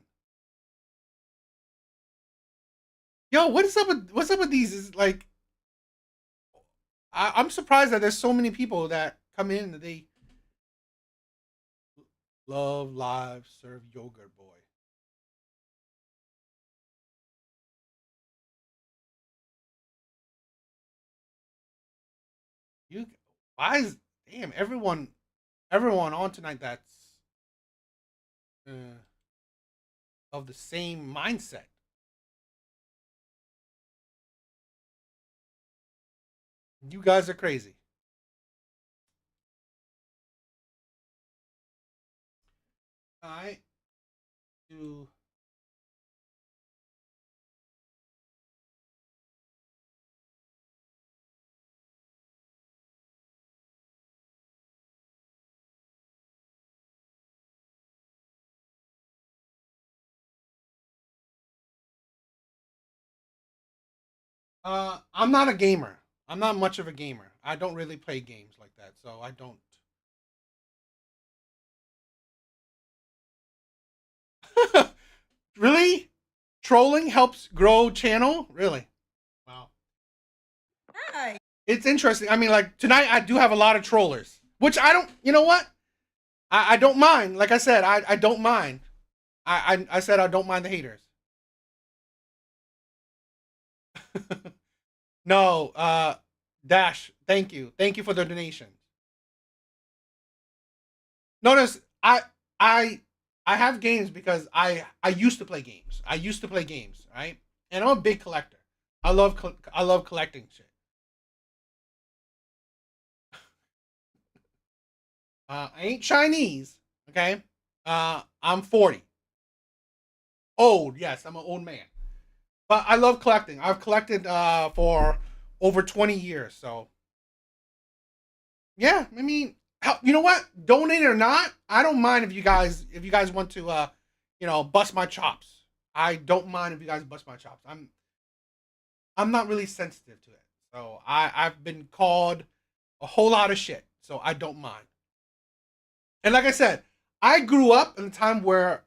Yo, what's up with these? Is like I'm surprised that there's so many people that come in and they love live serve yogurt boy. You why is damn everyone on tonight that's uh, of the same mindset. You guys are crazy. I do. I'm not a gamer. I'm not much of a gamer. I don't really play games like that, so I don't. Really? Trolling helps grow channel? Really? Wow. Hi. It's interesting. I mean, like tonight I do have a lot of trollers, which I don't. You know what? I don't mind. Like I said, I don't mind. I said I don't mind the haters. No, Dash. Thank you for the donation. Notice I I have games because I used to play games. I used to play games, right? And I'm a big collector. I love collecting shit. I ain't Chinese, okay? I'm 40. Old, yes, I'm an old man. But I love collecting. I've collected for over 20 years, so yeah, I mean, you know what? Donate or not, I don't mind if you guys want to bust my chops. I don't mind if you guys bust my chops. I'm not really sensitive to it. So I've been called a whole lot of shit, so I don't mind. And like I said, I grew up in a time where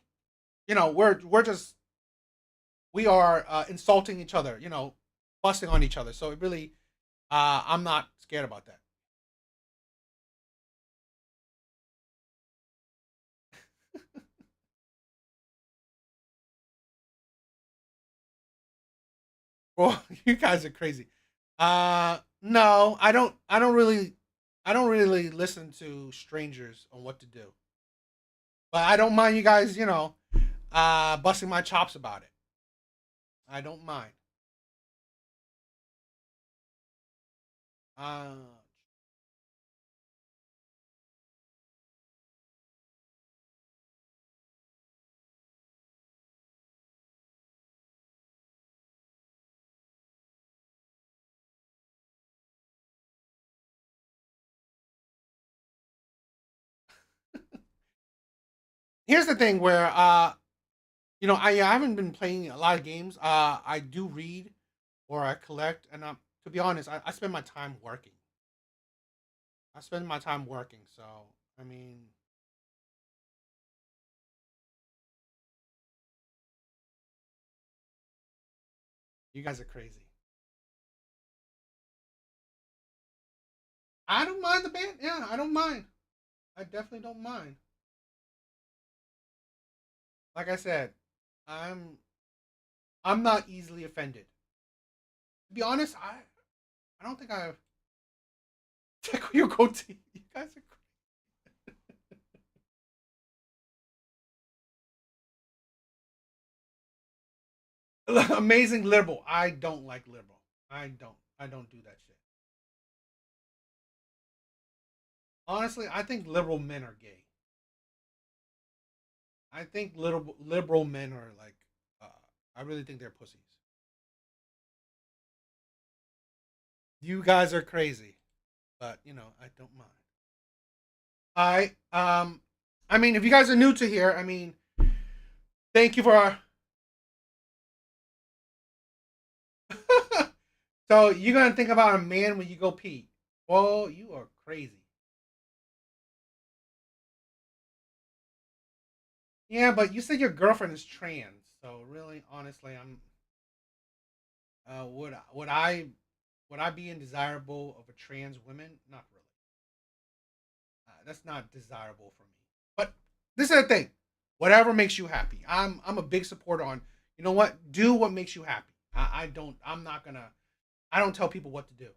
we are insulting each other, busting on each other. So it really I'm not scared about that. Well, you guys are crazy. No, I don't really listen to strangers on what to do. But I don't mind you guys, busting my chops about it. I don't mind. Uh Here's the thing where I haven't been playing a lot of games. I do read or I collect, and to be honest, I spend my time working. I spend my time working, so I mean, you guys are crazy. I don't mind the band. Yeah, I don't mind. I definitely don't mind. Like I said, I'm I'm not easily offended. To be honest, I don't think I've tickle your goatee. You guys are amazing liberal. I don't like liberal. I don't do that shit. Honestly, I think liberal men are gay. I think liberal men are like I really think they're pussies. You guys are crazy, but I don't mind. I mean, if you guys are new to here, I mean, thank you for so you're gonna think about a man when you go pee. Well, you are crazy. Yeah, but you said your girlfriend is trans, so really, honestly, I'm. Would I be indesirable of a trans woman? Not really. That's not desirable for me. But this is the thing. Whatever makes you happy. I'm a big supporter on. You know what? Do what makes you happy. I don't. I'm not gonna. I don't tell people what to do.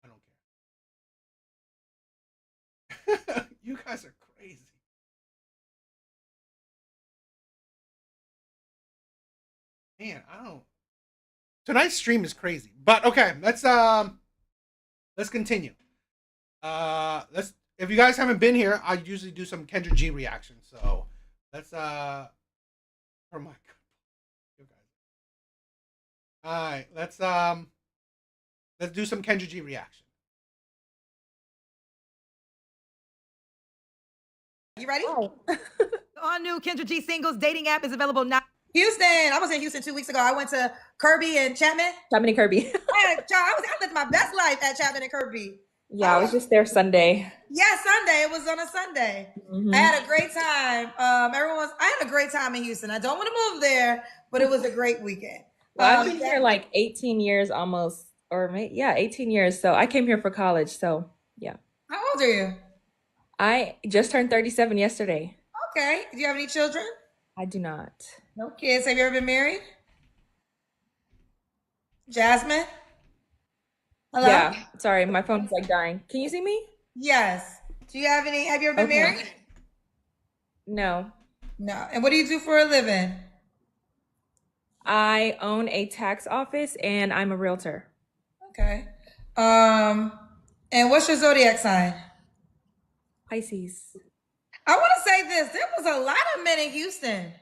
I don't care. You guys are crazy. Man, I don't. Tonight's stream is crazy. But okay, let's continue. Let's if you guys haven't been here, I usually do some Kendra G reactions. So let's oh my god. You guys. Alright, let's do some Kendra G reaction. You ready? All new Kendra G singles dating app is available now. Houston. I was in Houston 2 weeks ago. I went to Kirby and Chapman. Chapman and Kirby. I lived my best life at Chapman and Kirby. Yeah, I was just there Sunday. Yeah, Sunday. It was on a Sunday. Mhm. I had a great time. I had a great time in Houston. I don't want to move there, but it was a great weekend. Well, I've been here like 18 years almost, or maybe, yeah, 18 years. So I came here for college. So yeah. How old are you? I just turned 37 yesterday. Okay. Do you have any children? I do not. No kids. Have you ever been married? Jasmine? Hello? Yeah. Sorry, my phone's like dying. Can you see me? Yes. Have you ever been married? No. No. And what do you do for a living? I own a tax office and I'm a realtor. Okay. And what's your zodiac sign? Pisces. I want to say this. There was a lot of men in Houston.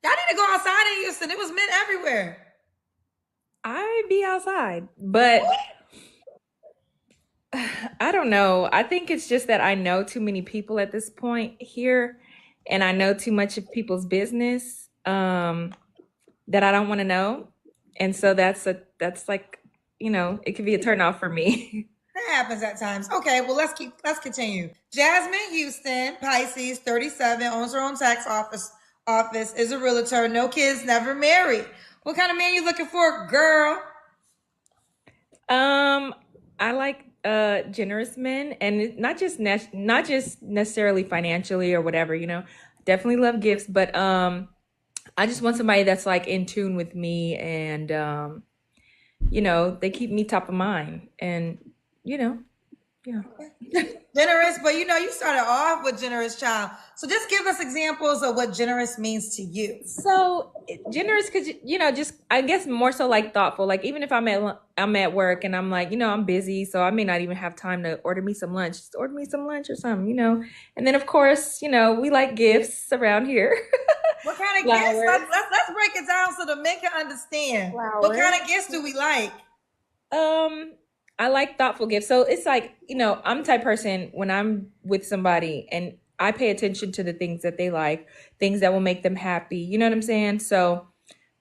Y'all need to go outside in Houston. It was men everywhere. I be outside, but I don't know. I think it's just that I know too many people at this point here, and I know too much of people's business that I don't want to know, and so that's like, you know, it could be a turnoff for me. That happens at times. Okay, well let's continue. Jasmine Houston, Pisces, 37, owns her own tax office, is a realtor, no kids, never married. What kind of man you looking for, girl? I like generous men, and not just necessarily financially or whatever, you know. Definitely love gifts, but I just want somebody that's like in tune with me, and you know, they keep me top of mind, and you know, yeah. Generous, but you know, you started off with generous, child. So just give us examples of what generous means to you. So generous, cause you know, just I guess more so like thoughtful. Like even if I'm at work and I'm like, you know, I'm busy, so I may not even have time to order me some lunch. Just order me some lunch or something, you know. And then of course, you know, we like gifts around here. What kind of gifts? Let's break it down so the men can understand. Flowers. What kind of gifts do we like? I like thoughtful gifts. So it's like, you know, I'm the type of person when I'm with somebody and I pay attention to the things that they like, things that will make them happy. You know what I'm saying? So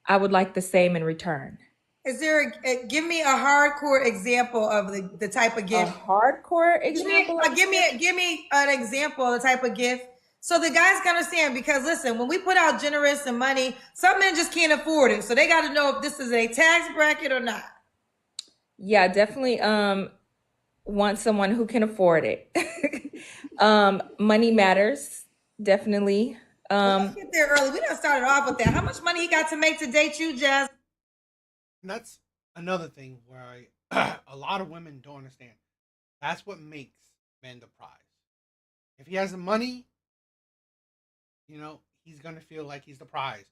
I would like the same in return. Is there give me a hardcore example of the type of gift? A hardcore example? Give me an example of the type of gift so the guys can understand, because listen, when we put out generous and money, some men just can't afford it. So they got to know if this is a tax bracket or not. Yeah, definitely want someone who can afford it. Money matters, definitely. Let's get there early. We done started off with that. How much money he got to make to date you, Jazz? And that's another thing where a lot of women don't understand. That's what makes men the prize. If he has the money, you know, he's going to feel like he's the prize.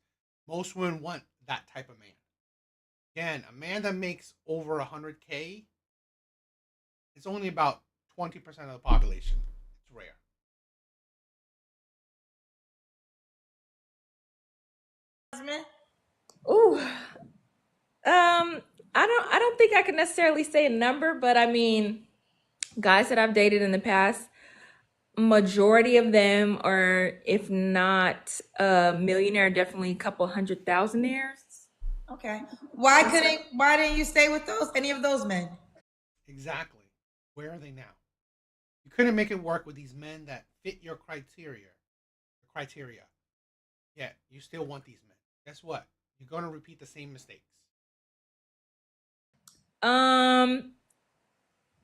Most women want that type of man. Again, a man that makes over 100K, it's only about 20% of the population. It's rare. Ooh. I don't think I can necessarily say a number, but I mean, guys that I've dated in the past, majority of them are, if not a millionaire, definitely a couple $100,000-aires. Okay. Why didn't you stay with any of those men? Exactly. Where are they now? You couldn't make it work with these men that fit your criteria. Yeah, you still want these men. Guess what? You're gonna repeat the same mistakes.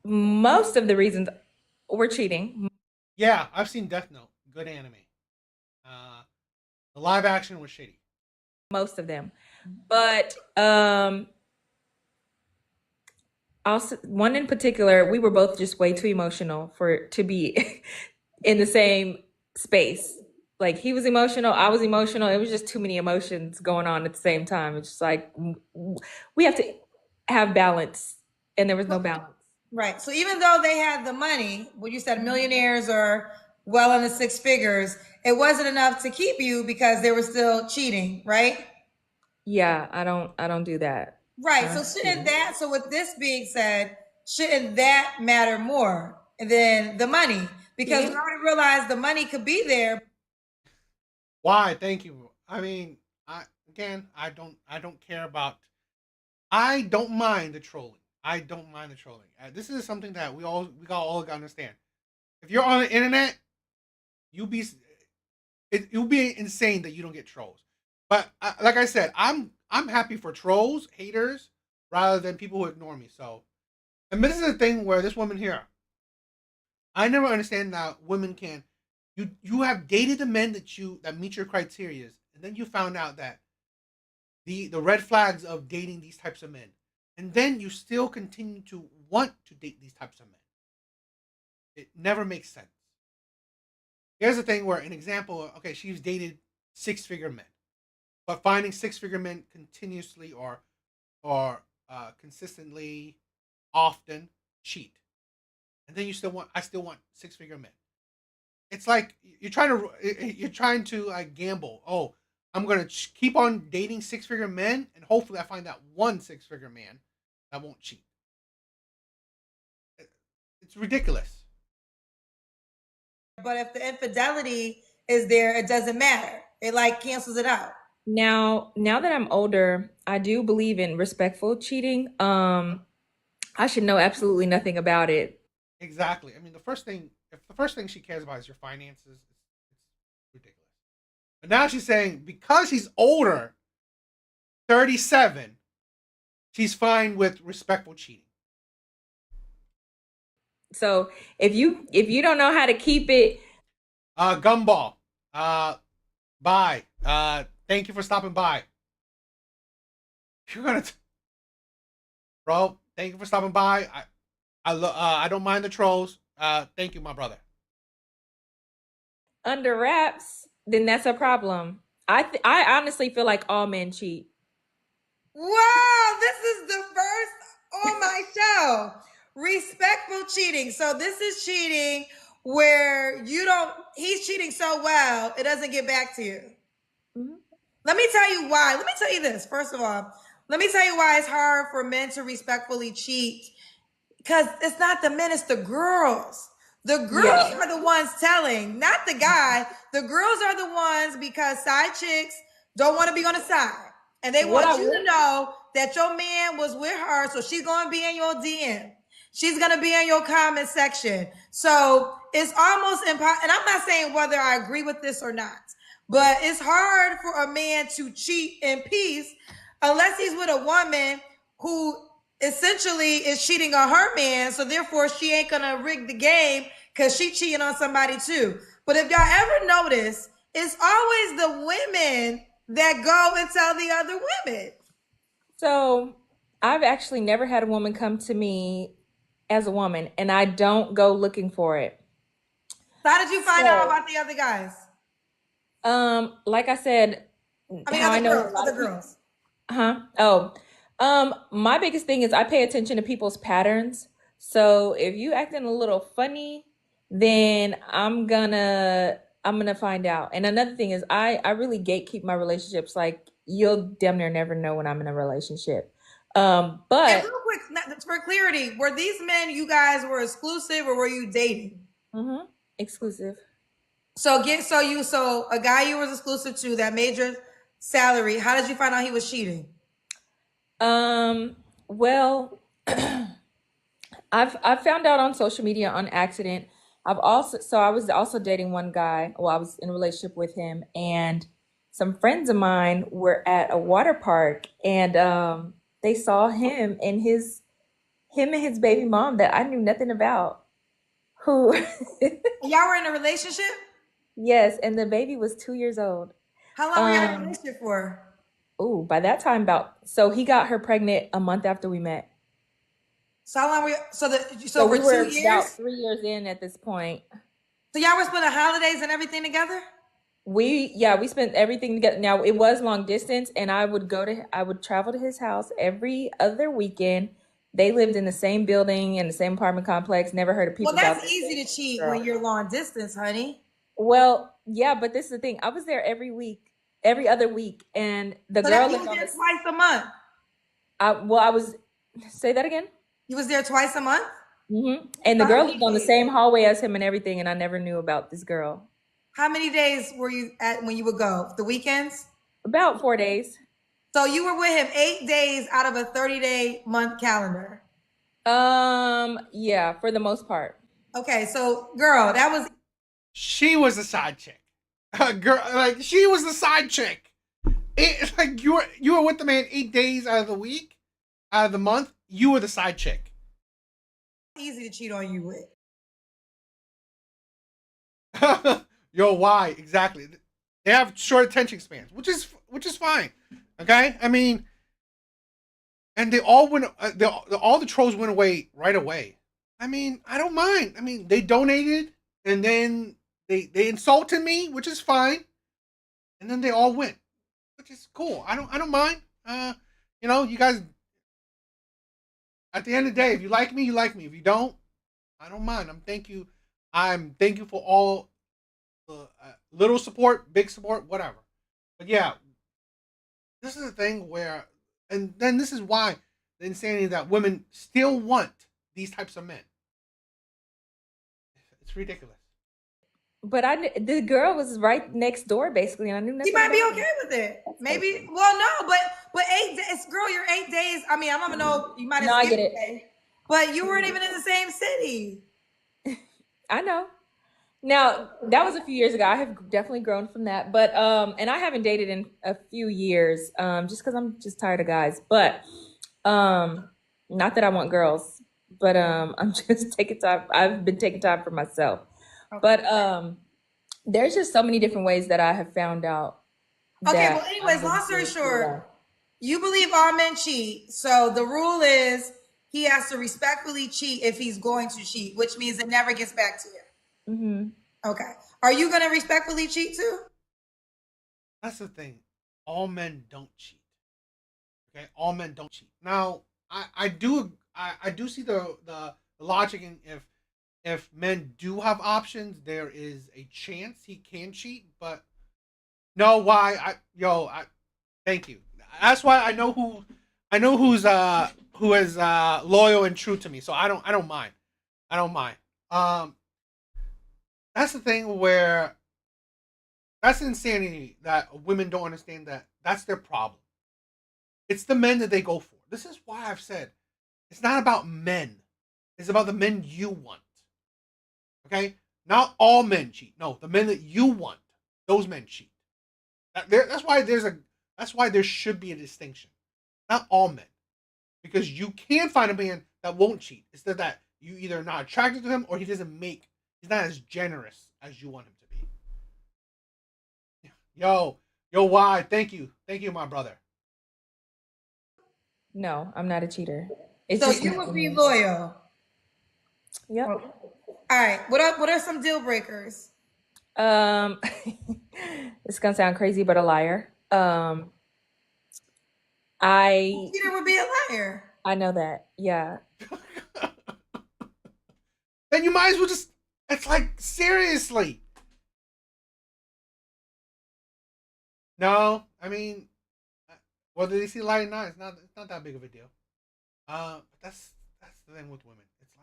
Most of the reasons we're cheating. Yeah, I've seen Death Note. Good anime. The live action was shitty. Most of them. But also one in particular, we were both just way too emotional to be in the same space. Like he was emotional, I was emotional. It was just too many emotions going on at the same time. It's just like we have to have balance, and there was no balance. Right. So even though they had the money, what you said, millionaires or well in the six figures, it wasn't enough to keep you because they were still cheating, right? Yeah, I don't do that. Right. So shouldn't that, so with this being said, shouldn't that matter more than the money? Because we already realized the money could be there. Why? Thank you. I mean, I don't care about. I don't mind the trolling. I don't mind the trolling. This is something that we all gotta understand. If you're on the internet, you'll be insane that you don't get trolls. But like I said, I'm happy for trolls, haters, rather than people who ignore me. So, and this is the thing where this woman here, I never understand that women can. You have dated the men that meet your criteria, and then you found out that the red flags of dating these types of men, and then you still continue to want to date these types of men. It never makes sense. Here's the thing where an example, okay, she's dated 6-figure men, but finding 6-figure men continuously or consistently often cheat, and then I still want 6-figure men. It's like you're trying to like gamble. Oh, I'm gonna keep on dating 6-figure men, and hopefully I find that one 6-figure man that won't cheat. It's ridiculous. But if the infidelity is there, it doesn't matter. It like cancels it out. Now that I'm older, I do believe in respectful cheating. I should know absolutely nothing about it. Exactly. I mean, if the first thing she cares about is your finances, it's ridiculous. But now she's saying because she's older, 37, she's fine with respectful cheating. So if you don't know how to keep it, Gumball, bye. Thank you for stopping by. You're gonna, bro. Thank you for stopping by. I don't mind the trolls. Thank you, my brother. Under wraps, then that's a problem. I honestly feel like all men cheat. Wow, this is the first on my show. Respectful cheating. So this is cheating where he's cheating so well, it doesn't get back to you. Mm-hmm. Let me tell you why. Let me tell you this. First of all, let me tell you why it's hard for men to respectfully cheat. Because it's not the men, it's the girls. The girls are the ones telling, not the guy. The girls are the ones because side chicks don't want to be on the side. And they want you to know that your man was with her, so she's going to be in your DM. She's going to be in your comment section. So it's almost impossible. And I'm not saying whether I agree with this or not, but it's hard for a man to cheat in peace unless he's with a woman who essentially is cheating on her man. So therefore she ain't going to rig the game because she cheating on somebody too. But if y'all ever notice, it's always the women that go and tell the other women. So I've actually never had a woman come to me as a woman, and I don't go looking for it. How did you find out about the other guys? Like I said, other girls. My biggest thing is I pay attention to people's patterns. So if you acting a little funny, then I'm gonna find out. And another thing is I really gatekeep my relationships. Like you'll damn near never know when I'm in a relationship. But and real quick, for clarity, were these men you guys were exclusive or were you dating? Mm-hmm. Exclusive. So a guy you was exclusive to that made your salary. How did you find out he was cheating? Well, I've found out on social media on accident. I was also dating one guy. Well, I was in a relationship with him, and some friends of mine were at a water park, and they saw him and his baby mom that I knew nothing about. Who? Y'all were in a relationship? Yes, and the baby was 2 years old. How long were you in a relationship for? Oh, by that time, so he got her pregnant a month after we met. So how long were you, so we for were 2 years? about 3 years in at this point. So y'all were spending holidays and everything together? We spent everything together. Now it was long distance, and I would travel to his house every other weekend. They lived in the same building in the same apartment complex. Never heard of people. Well, that's easy to cheat when you're long distance, honey. Well, yeah, but this is the thing. I was there every other week, and the girl you lived was on there the. twice a month. I was. Say that again. You was there twice a month. Mm-hmm. And the girl lived on the same hallway as him and everything, and I never knew about this girl. How many days were you at when you would go? The weekends? About 4 days. So you were with him 8 days out of a 30-day month calendar. Yeah, for the most part. Okay, so girl, she was the side chick. Girl, like she was the side chick. It's like you were with the man 8 days out of the week, out of the month. You were the side chick. Easy to cheat on you with. Yo, why exactly? They have short attention spans, which is fine. Okay, I mean, and they all went. All the trolls went away right away. I mean, I don't mind. I mean, they donated, and then they insulted me, which is fine, and then they all went, which is cool. I don't mind. You know, you guys. At the end of the day, if you like me, you like me. If you don't, I don't mind. I'm thankful for all the little support, big support, whatever. But yeah, this is the thing where, and then this is why the insanity that women still want these types of men. It's ridiculous. But the girl was right next door, basically, and I knew nothing. You might be about okay with it. Maybe. Well, no, but 8 days, girl. You're 8 days. I mean, I don't even know. You might have. No, I get it. But you weren't even in the same city. I know. Now that was a few years ago. I have definitely grown from that, but and I haven't dated in a few years, just because I'm just tired of guys. But not that I want girls, but I'm just taking time. I've been taking time for myself. Okay. But there's just so many different ways that I have found out. Okay, well, anyways, long story short, you believe all men cheat. So the rule is he has to respectfully cheat if he's going to cheat, which means it never gets back to you. Mm-hmm. Okay. Are you going to respectfully cheat too? That's the thing. All men don't cheat. Okay, all men don't cheat. Now, I do see the logic in if men do have options, there is a chance he can cheat. But no, why? Thank you. That's why I know who is loyal and true to me. So I don't mind. I don't mind. That's the thing where that's insanity that women don't understand that that's their problem. It's the men that they go for. This is why I've said it's not about men. It's about the men you want. Okay? Not all men cheat. No, the men that you want, those men cheat. That's why there should be a distinction. Not all men. Because you can find a man that won't cheat. It's that you either are not attracted to him or he's not as generous as you want him to be. Yo, why? Thank you, my brother. No, I'm not a cheater. So you would be loyal. Yep. All right. What are some deal breakers? It's gonna sound crazy, but a liar. A cheater would be a liar. I know that. Yeah. Then you might as well just. It's like, seriously. No, I mean, whether they see light or not, it's not that big of a deal. But that's the thing with women. It's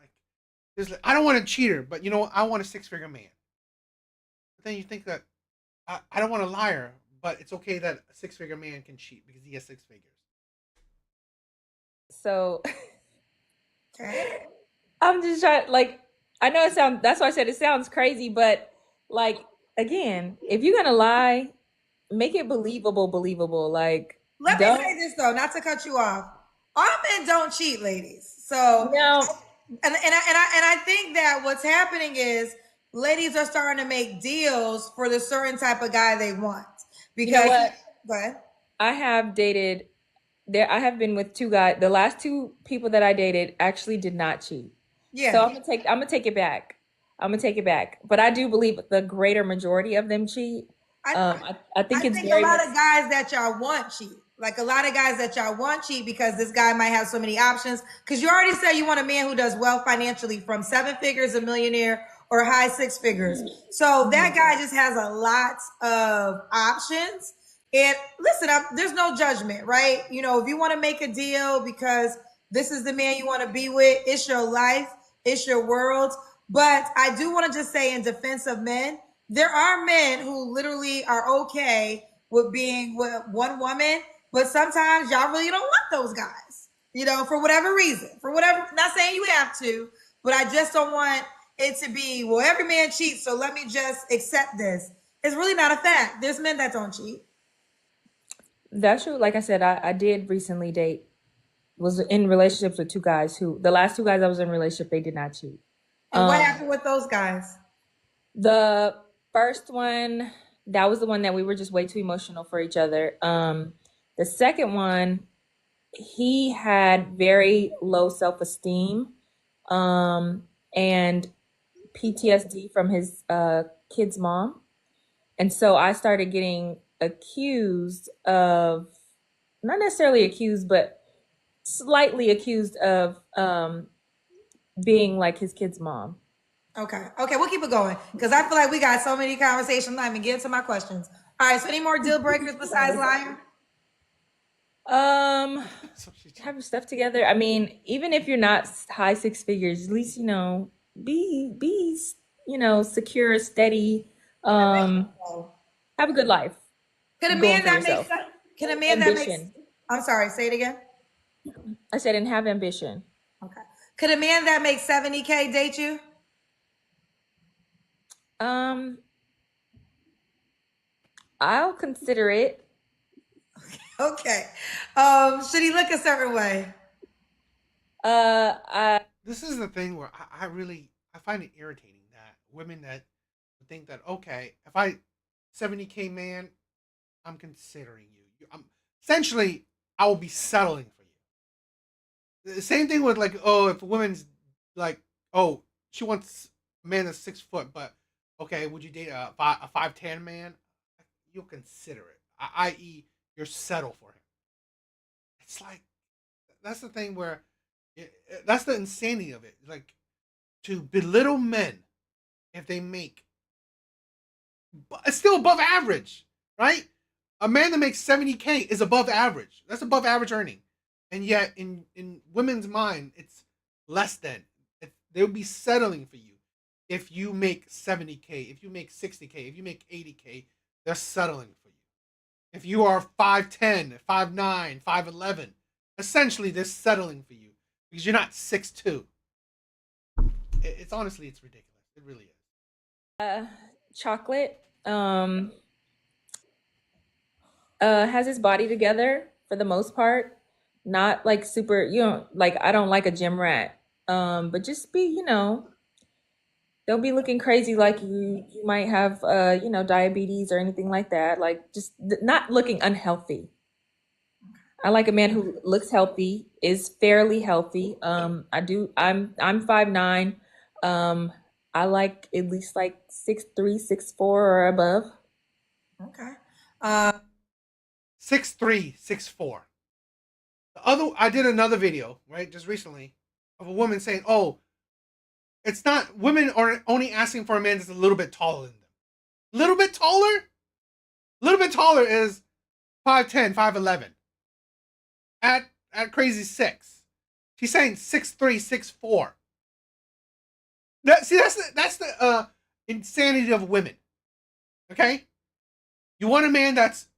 like I don't want a cheater, but you know what? I want a 6-figure man. But then you think that I don't want a liar, but it's okay that a 6-figure man can cheat because he has 6 figures. So I'm just trying, like, I know that's why I said it sounds crazy, but like, again, if you're gonna lie, make it believable. Like, Let me don't. say this though, not to cut you off. All men don't cheat, ladies. So No. I think that what's happening is ladies are starting to make deals for the certain type of guy they want. Because You know what? go ahead. I have dated there. I have been with two guys. The last two people that I dated actually did not cheat. Yeah. So I'm gonna take it back. I'm gonna take it back. But I do believe the greater majority of them cheat. I think it's a very lot much, of guys that y'all want cheat. Like a lot of guys that y'all want cheat because this guy might have so many options. Because you already said you want a man who does well financially, from 7 figures, a millionaire, or high 6 figures. So that guy just has a lot of options. And listen, there's no judgment, right? You know, if you want to make a deal because this is the man you want to be with, it's your life, it's your world. But I do want to just say, in defense of men, there are men who literally are okay with being with one woman, but sometimes y'all really don't want those guys, you know, for whatever reason, not saying you have to, but I just don't want it to be, well, every man cheats, so let me just accept this. It's really not a fact. There's men that don't cheat. that's true. Like I said, I did recently was in relationships with two guys the last two guys I was in a relationship, they did not cheat. And what happened with those guys? The first one, that was the one that we were just way too emotional for each other. The second one, he had very low self-esteem, and PTSD from his kid's mom. And so I started getting accused of, not necessarily accused, but slightly accused of being like his kid's mom. Okay, we'll keep it going because I feel like we got so many conversations. I'm not even getting to my questions. All right, so any more deal breakers besides liar? Have your stuff together. I mean, even if you're not high 6 figures, at least, you know, be secure, steady, have a good life. Can a man that makes, can a man that makes, I'm sorry, say it again. I said, and have ambition. Okay. Could a man that makes 70K date you? I'll consider it. Okay. Should he look a certain way? This is the thing where I find it irritating that women that think that, okay, if 70K man, I'm considering you. Essentially, I will be settling for you. The same thing with, like, if a woman's like, she wants a man that's 6 foot, but okay, would you date a 5'10" man? You'll consider it, i.e., you're settle for him. It's like, that's the thing where, that's the insanity of it. Like, to belittle men if they make, it's still above average, right? A man that makes 70K is above average. That's above average earning. And yet, in women's mind, it's less than. They'll be settling for you. If you make 70K, if you make 60K, if you make 80K, they're settling for you. If you are 5'10", 5'9", 5'11", essentially they're settling for you because you're not 6'2". It's honestly, it's ridiculous. It really is. Chocolate has his body together for the most part. Not like super, like, I don't like a gym rat. But just be, don't be looking crazy like you might have, diabetes or anything like that. Like, just not looking unhealthy. I like a man who looks healthy, is fairly healthy. I'm 5'9". I like at least like 6'3", 6'4", or above. Okay. 6'3", 6'4". I did another video, right, just recently, of a woman saying, it's not, women are only asking for a man that's a little bit taller than them. Little bit taller? Little bit taller is 5'10", 5'11". At crazy 6. She's saying 6'3", 6'4". That's the insanity of women. Okay? You want a man that's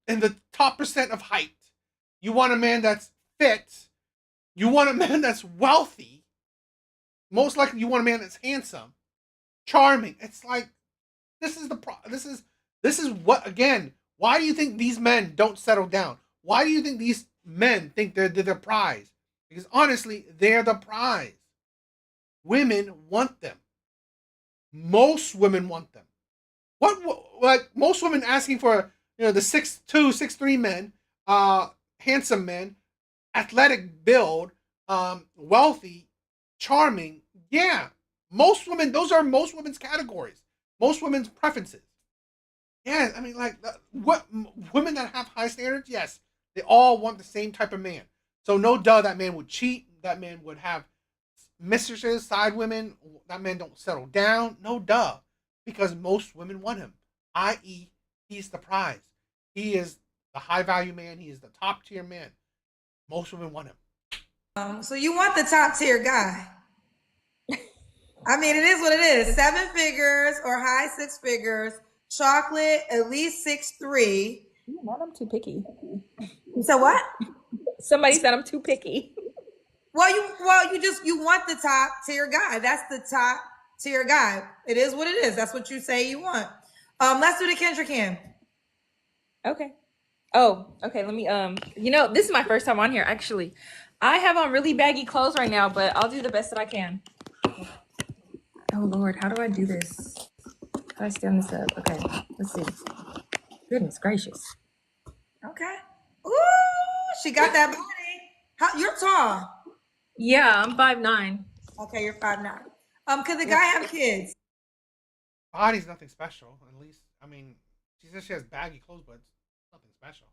in the top percent of height. You want a man that's fit. You want a man that's wealthy. Most likely you want a man that's handsome, charming. It's like, this is This is what, again, why do you think these men don't settle down? Why do you think these men think they're the prize? Because honestly, they're the prize. Women want them. Most women want them. Like most women asking for, the 6'2", 6'3" men, handsome men, athletic build, wealthy, charming. Yeah, most women. Those are most women's categories. Most women's preferences. Yeah, I mean, like what women that have high standards. Yes, they all want the same type of man. So no duh, that man would cheat. That man would have mistresses, side women. That man don't settle down. No duh, because most women want him. I.e., he's the prize. He is the high value man. He is the top tier man. Most women want him. So you want the top tier guy. I mean, it is what it is. 7 figures or high 6 figures. Chocolate, at least 6'3". Not I'm too picky. You said what? Somebody said I'm too picky. Well, you want the top tier guy. That's the top tier guy. It is what it is. That's what you say you want. Let's do the Kendra Cam. Okay. Oh, okay. Let me, this is my first time on here, actually. I have on really baggy clothes right now, but I'll do the best that I can. Oh, Lord. How do I do this? How do I stand this up? Okay. Let's see. Goodness gracious. Okay. Ooh, she got that body. You're tall. Yeah, I'm 5'9". Okay, you're 5'9". Could the guy have kids? Body's nothing special, at least. I mean, she says she has baggy clothes, but it's nothing special.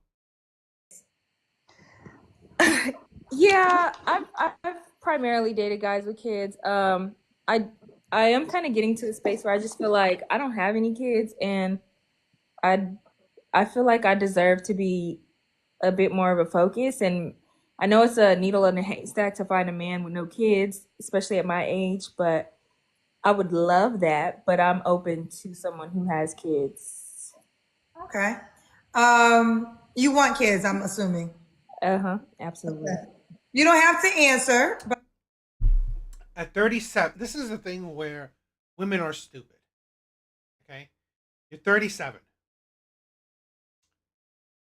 Yeah, I've primarily dated guys with kids. I am kind of getting to the space where I just feel like I don't have any kids, and I feel like I deserve to be a bit more of a focus. And I know it's a needle in a haystack to find a man with no kids, especially at my age, but I would love that. But I'm open to someone who has kids. Okay. You want kids, I'm assuming. Absolutely. Okay. You don't have to answer, but at 37, this is the thing where women are stupid. Okay? You're 37.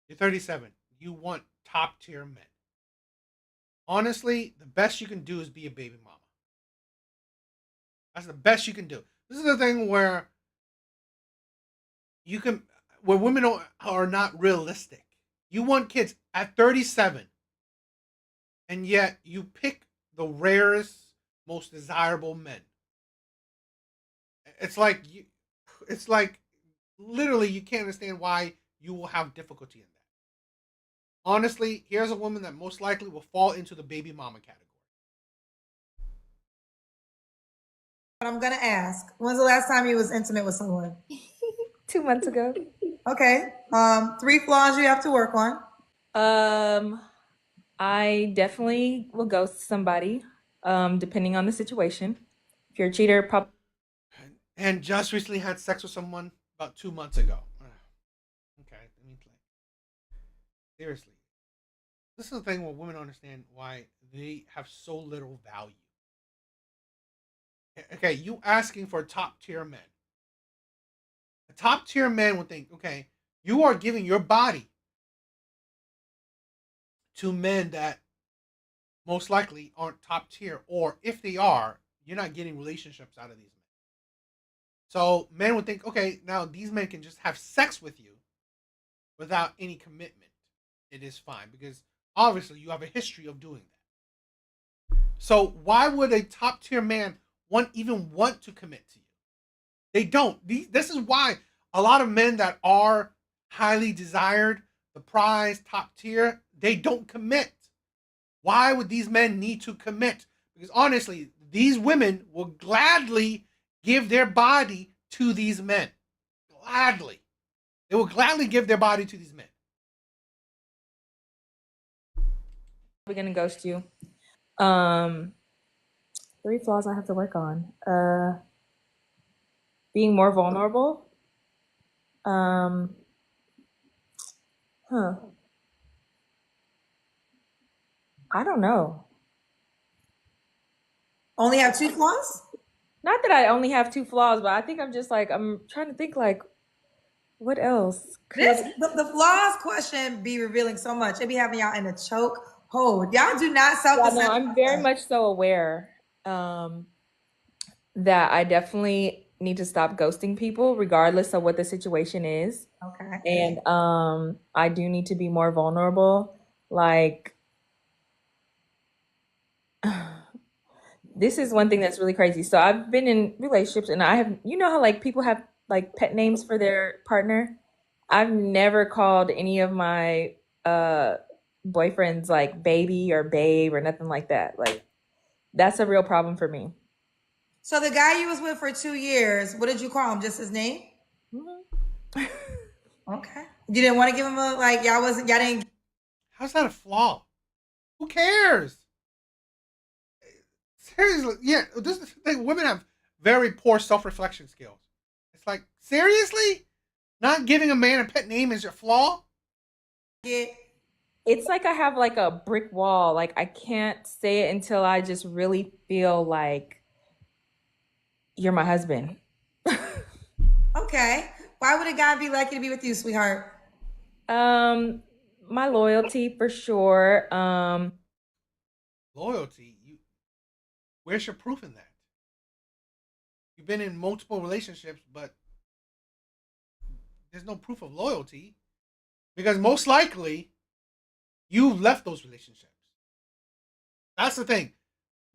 You're 37. You want top tier men. Honestly, the best you can do is be a baby mama. That's the best you can do. This is the thing where women are not realistic. You want kids at 37, and yet you pick the rarest, most desirable men. It's like literally you can't understand why you will have difficulty in that. Honestly, here's a woman that most likely will fall into the baby mama category. But I'm gonna ask, when's the last time you was intimate with someone? 2 months ago. Okay. 3 flaws you have to work on. I definitely will ghost somebody, depending on the situation. If you're a cheater, and just recently had sex with someone about 2 months ago. Okay, I mean, seriously, this is the thing where women understand why they have so little value. Okay, you asking for top tier men. A top tier man would think, okay, you are giving your body to men that most likely aren't top tier, or if they are, you're not getting relationships out of these men. So men would think, okay, now these men can just have sex with you without any commitment. It is fine because obviously you have a history of doing that. So why would a top tier man even want to commit to you? They don't. This is why a lot of men that are highly desired, the prize, top tier, they don't commit. Why would these men need to commit? Because honestly, these women will gladly give their body to these men. Gladly. They will gladly give their body to these men. We're gonna ghost you. 3 flaws I have to work on. Being more vulnerable. I don't know. Only have 2 flaws? Not that I only have 2 flaws, but I think I'm just like, I'm trying to think like, What else? This the flaws question be revealing so much. It be having y'all in a choke hold. Y'all do not Yeah, self-assess. no, I'm very much so aware that I definitely need to stop ghosting people regardless of what the situation is. Okay. And I do need to be more vulnerable. Like this is one thing that's really crazy. So I've been in relationships and I have, you know how like people have like pet names for their partner? I've never called any of my boyfriends like baby or babe or nothing like that. Like that's a real problem for me. So the guy you was with for 2 years, what did you call him? Just his name? Okay. You didn't want to give him a like y'all didn't. How's that a flaw? Who cares? Seriously, yeah. This is the thing. Women have very poor self-reflection skills. It's like, seriously? Not giving a man a pet name is your flaw? Yeah. It's like I have like a brick wall. Like I can't say it until I just really feel like you're my husband. Okay. Why would a guy be lucky to be with you, sweetheart? My loyalty for sure. Loyalty? Where's your proof in that? You've been in multiple relationships, but there's no proof of loyalty because most likely you left those relationships. That's the thing.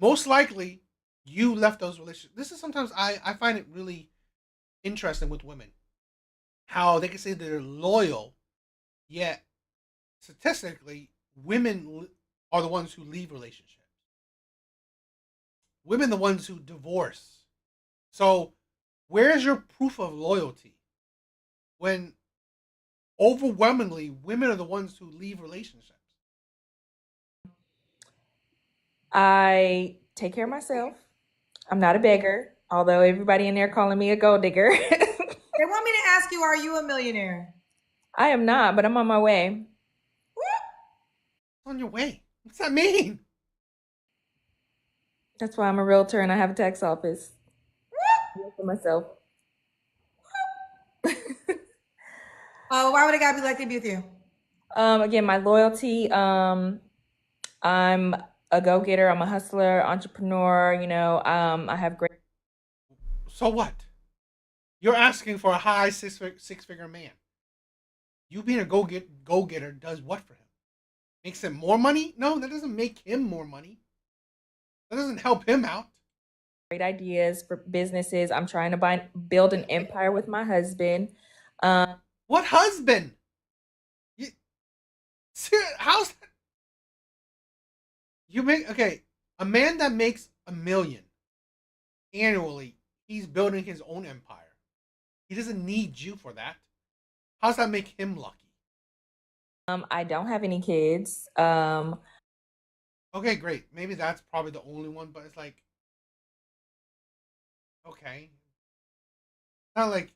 Most likely you left those relationships. This is sometimes I find it really interesting with women. How they can say they're loyal, yet statistically, women are the ones who leave relationships. Women the ones who divorce. So where's your proof of loyalty when overwhelmingly women are the ones who leave relationships? I take care of myself. I'm not a beggar, although everybody in there calling me a gold digger. They want me to ask you, are you a millionaire? I am not, but I'm on my way. On your way? What's that mean? That's why I'm a realtor and I have a tax office. For myself. Why would a guy be lucky to be with you? Again, my loyalty. I'm a go-getter. I'm a hustler, entrepreneur. You know, I have great. So what? You're asking for a high six-figure man. You being a go-getter does what for him? Makes him more money? No, that doesn't make him more money. That doesn't help him out. Great ideas for businesses. I'm trying to build an empire with my husband. What husband? How's that? You make a man that makes $1 million annually. He's building his own empire. He doesn't need you for that. How's that make him lucky? I don't have any kids. Okay, great. Maybe that's probably the only one, but it's like, okay. Not like,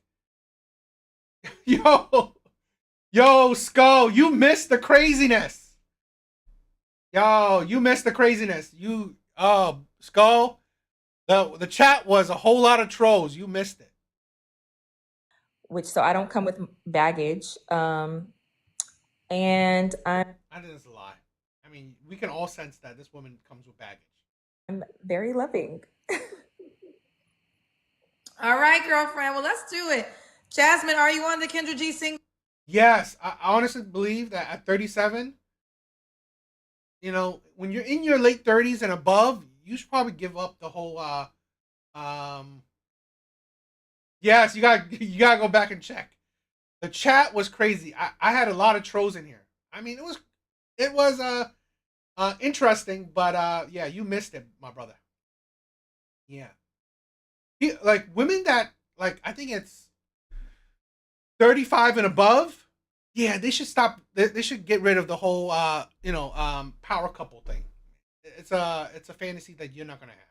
yo, Skull, you missed the craziness. Yo, you missed the craziness. Skull, the chat was a whole lot of trolls. You missed it. So I don't come with baggage. And I think that's a lie. I mean, we can all sense that this woman comes with baggage. I'm very loving. All right, girlfriend. Well, let's do it. Jasmine, are you on the Kendra G single? Yes, I honestly believe that at 37, you know, when you're in your late 30s and above, you should probably give up the whole yes, you gotta go back and check. The chat was crazy. I had a lot of trolls in here. I mean, it was interesting, but yeah, you missed it, my brother. Yeah. Like women that like I think it's 35 and above, yeah, they should stop. They should get rid of the whole power couple thing. It's a fantasy that you're not gonna have.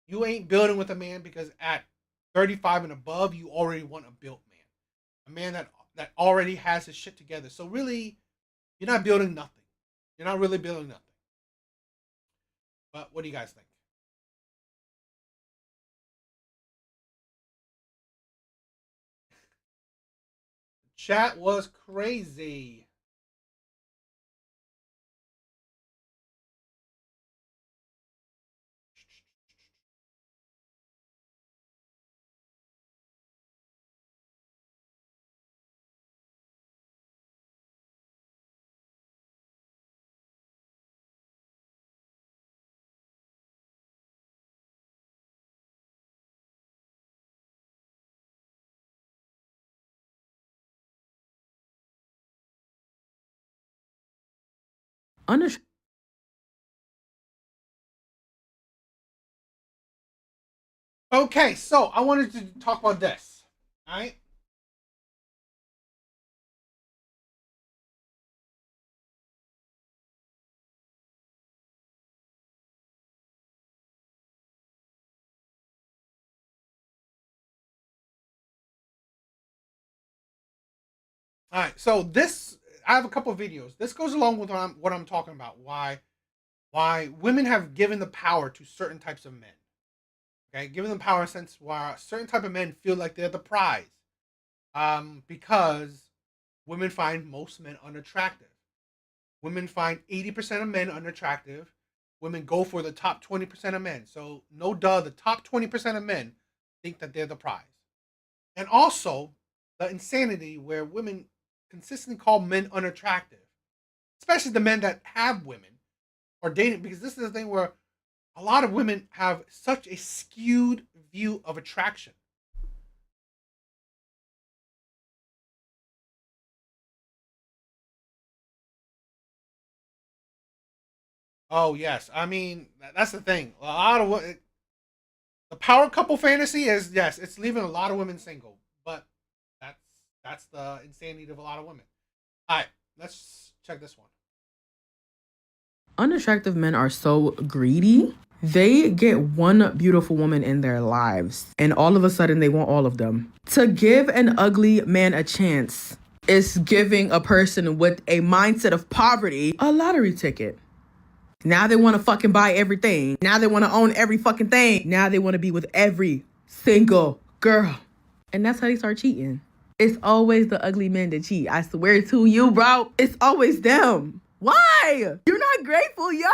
You ain't building with a man because at 35 and above, you already want a built man, a man that already has his shit together. So really, you're not building nothing. You're not really building nothing. But what do you guys think? Chat was crazy. Okay, so I wanted to talk about this. All right. All right. So this, I have a couple of videos. This goes along with what I'm talking about. Why women have given the power to certain types of men. Okay, giving them power since why certain type of men feel like they're the prize. Because women find most men unattractive. Women find 80% of men unattractive. Women go for the top 20% of men. So no duh, the top 20% of men think that they're the prize. And also the insanity where women consistently call men unattractive, especially the men that have women or dating, because this is the thing where a lot of women have such a skewed view of attraction. Oh yes, I mean that's the thing. A lot of the power couple fantasy is, yes, it's leaving a lot of women single, but that's the insanity of a lot of women. All right, let's check this one. Unattractive men are so greedy. They get one beautiful woman in their lives, and all of a sudden they want all of them. To give an ugly man a chance is giving a person with a mindset of poverty a lottery ticket. Now they want to fucking buy everything. Now they want to own every fucking thing. Now they want to be with every single girl. And that's how they start cheating. It's always the ugly men that cheat. I swear to you, bro. It's always them. Why? You're not grateful. You're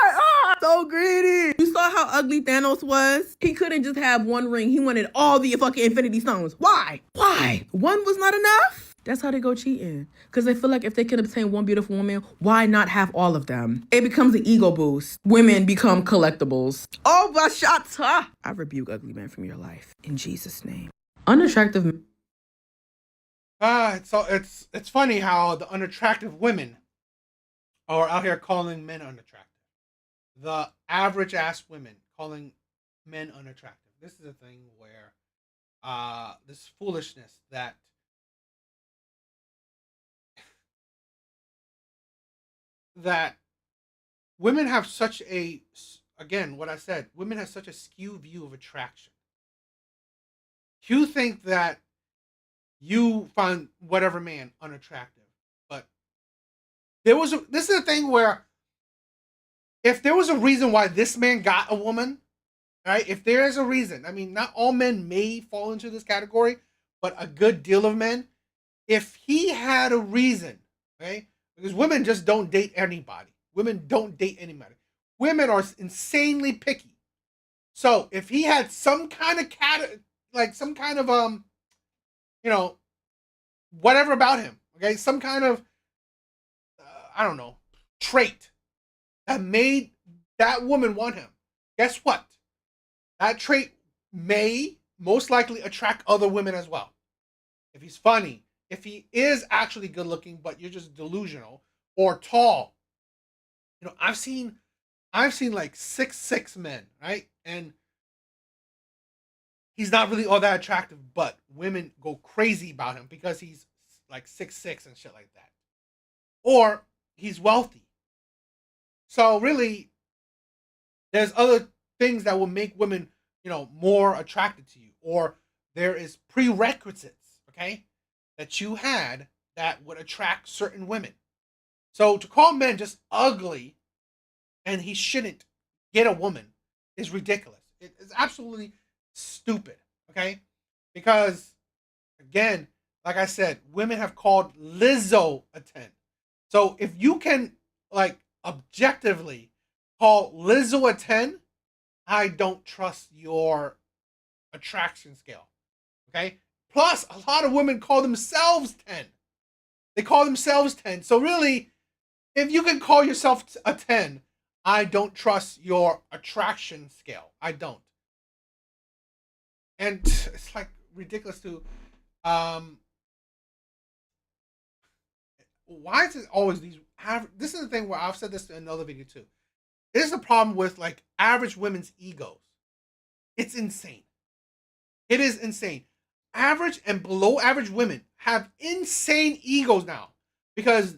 so greedy. You saw how ugly Thanos was? He couldn't just have one ring. He wanted all the fucking Infinity Stones. Why? Why? One was not enough? That's how they go cheating. Because they feel like if they can obtain one beautiful woman, why not have all of them? It becomes an ego boost. Women become collectibles. Oh, my shots. I rebuke ugly men from your life. In Jesus' name. Unattractive. It's funny how the unattractive women are out here calling men unattractive. The average ass women calling men unattractive. This is a thing where this foolishness that women have such a, again, what I said, women have such a skewed view of attraction. You think that you find whatever man unattractive, but this is a thing where if there was a reason why this man got a woman, right? If there is a reason, I mean, not all men may fall into this category, but a good deal of men, if he had a reason, okay? Because women just don't date anybody. Women don't date anybody. Women are insanely picky. So if he had some kind of whatever about him, okay, some kind of I don't know, trait that made that woman want him, guess what? That trait may most likely attract other women as well. If he's funny, if he is actually good looking, but you're just delusional, or tall. You know, I've seen like 6'6" men, right? And he's not really all that attractive, but women go crazy about him because he's like 6'6" and shit like that. Or he's wealthy. So really, there's other things that will make women, more attracted to you. Or there is prerequisites, okay, that you had that would attract certain women. So to call men just ugly and he shouldn't get a woman is ridiculous. It's absolutely stupid, okay? Because, again, like I said, women have called Lizzo a 10. So if you can, like, objectively call Lizzo a 10, I don't trust your attraction scale. Okay? Plus, a lot of women call themselves 10. They call themselves 10. So really, if you can call yourself a 10, I don't trust your attraction scale. I don't. And it's like ridiculous to why is it always these this is the thing where I've said this in another video too. It is the problem with like average women's egos. It's insane. It is insane. Average and below average women have insane egos now. Because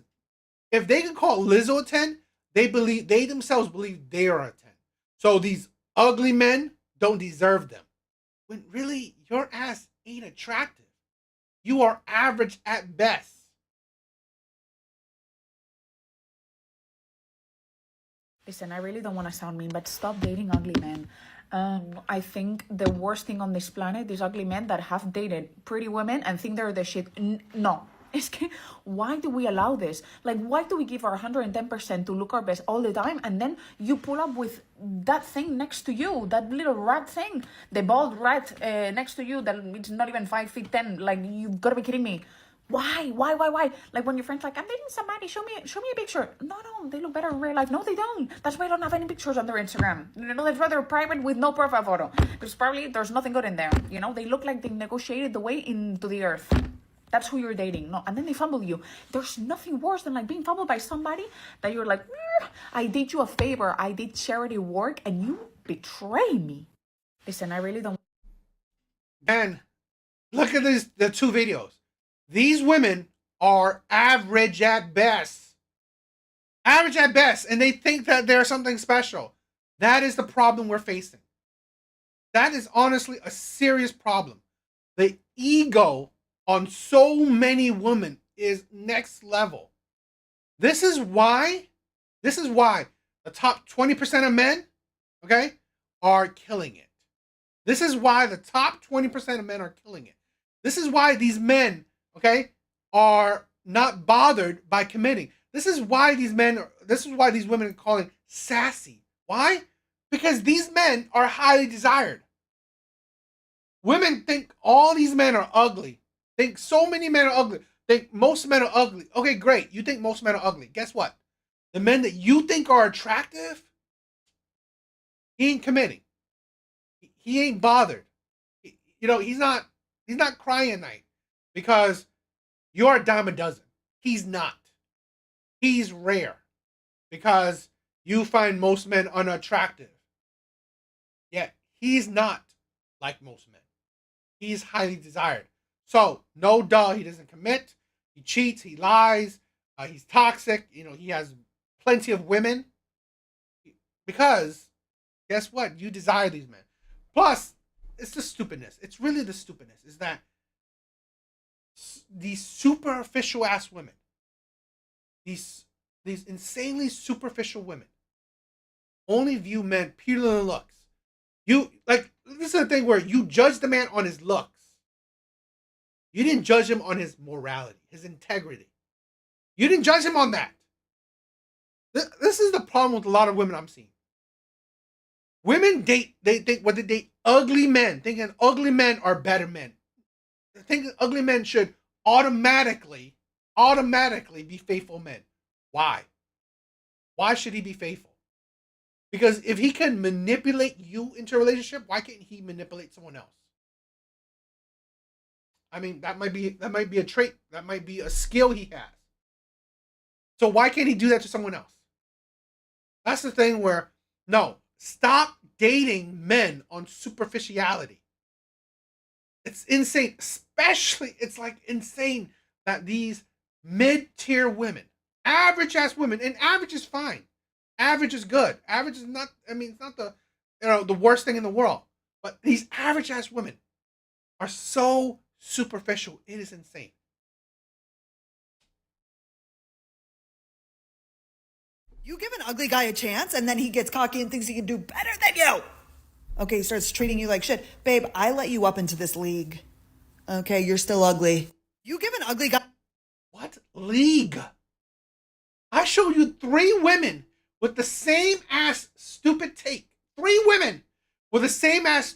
if they can call Lizzo a 10, they themselves believe they are a 10. So these ugly men don't deserve them. When really your ass ain't attractive. You are average at best. Listen, I really don't want to sound mean, but stop dating ugly men. I think the worst thing on this planet is ugly men that have dated pretty women and think they're the shit. No. Why do we allow this? Like, why do we give our 110% to look our best all the time, and then you pull up with that thing next to you, that little rat thing, the bald rat next to you that it's not even 5'10"? Like, you've got to be kidding me. Why? Like when your friend's like, I'm dating somebody, show me a picture. No, they look better in real life. No, they don't. That's why I don't have any pictures on their Instagram. You know, that's rather private with no profile photo. Because probably there's nothing good in there. You know, they look like they negotiated the way into the earth. That's who you're dating. No, and then they fumble you. There's nothing worse than like being fumbled by somebody that you're like, I did you a favor. I did charity work and you betray me. Listen, I really don't. Man, look at the two videos. These women are average at best. Average at best. And they think that they're something special. That is the problem we're facing. That is honestly a serious problem. The ego on so many women is next level. This is why the top 20% of men, okay, are killing it. This is why the top 20% of men are killing it. This is why these men, okay, are not bothered by committing. This is why these women are calling sassy. Why? Because these men are highly desired. Women think all these men are ugly. Think so many men are ugly. Think most men are ugly. Okay, great. You think most men are ugly. Guess what? The men that you think are attractive, he ain't committing. He ain't bothered. He's not crying at night because you're a dime a dozen. He's not. He's rare because you find most men unattractive. Yet he's not like most men. He's highly desired. So, no duh, he doesn't commit. He cheats. He lies. He's toxic. He has plenty of women. Because, guess what? You desire these men. Plus, it's the stupidness. It's really the stupidness. Is that these superficial ass women, these insanely superficial women, only view men purely on looks. This is the thing where you judge the man on his looks. You didn't judge him on his morality, his integrity. You didn't judge him on that. This is the problem with a lot of women I'm seeing. Women date ugly men, thinking ugly men are better men. They think ugly men should automatically be faithful men. Why? Why should he be faithful? Because if he can manipulate you into a relationship, why can't he manipulate someone else? I mean, that might be a trait. That might be a skill he has. So why can't he do that to someone else? That's the thing where, no, stop dating men on superficiality. It's insane. Especially, it's like insane that these mid-tier women, average-ass women, and average is fine. Average is good. Average is not, it's not the worst thing in the world. But these average-ass women are so superficial. It is insane. You give an ugly guy a chance and then he gets cocky and thinks he can do better than you. Okay, he starts treating you like shit. Babe, I let you up into this league. Okay, you're still ugly. You give an ugly guy. What league? I showed you 3 women with the same ass stupid take. 3 women with the same ass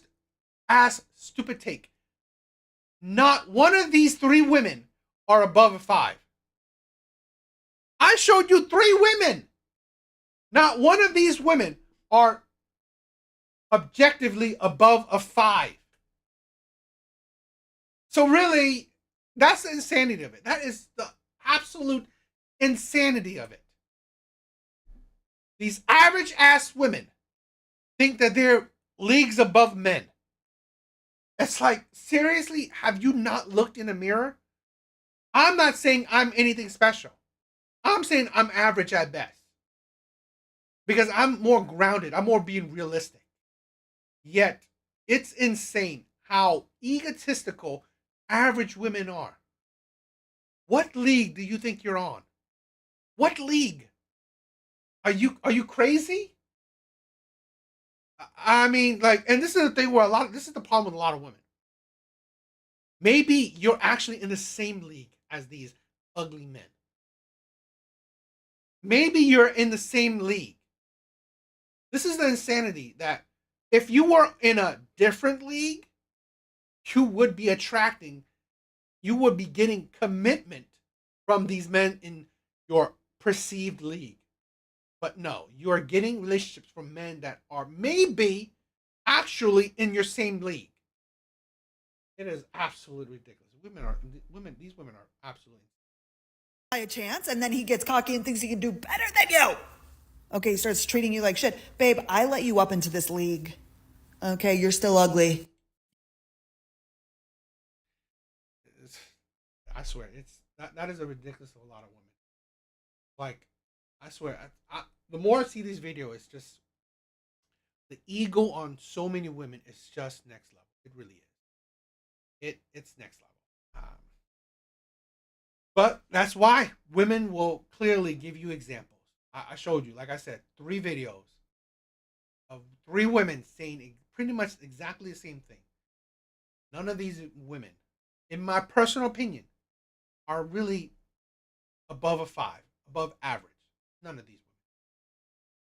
stupid take. Not one of these 3 women are above a 5. I showed you 3 women. Not one of these women are objectively above a 5. So really, that's the insanity of it. That is the absolute insanity of it. These average ass women think that they're leagues above men. It's like, seriously, have you not looked in a mirror? I'm not saying I'm anything special. I'm saying I'm average at best. Because I'm more grounded. I'm more being realistic. Yet, it's insane how egotistical average women are. What league do you think you're on? What league? Are you crazy? I mean, like, and this is the thing where this is the problem with a lot of women. Maybe you're actually in the same league as these ugly men. Maybe you're in the same league. This is the insanity that if you were in a different league, you would be getting commitment from these men in your perceived league. But no, you are getting relationships from men that are maybe actually in your same league. It is absolutely ridiculous. These women are absolutely A chance, and then he gets cocky and thinks he can do better than you. Okay, he starts treating you like shit. Babe, I let you up into this league. Okay, you're still ugly. I swear, that is a ridiculous of a lot of women. Like, I swear, the more I see this video, it's just the ego on so many women is just next level. It really is. It's next level. But that's why women will clearly give you examples. I showed you, like I said, 3 videos of 3 women saying pretty much exactly the same thing. None of these women, in my personal opinion, are really above a 5, above average. None of these women.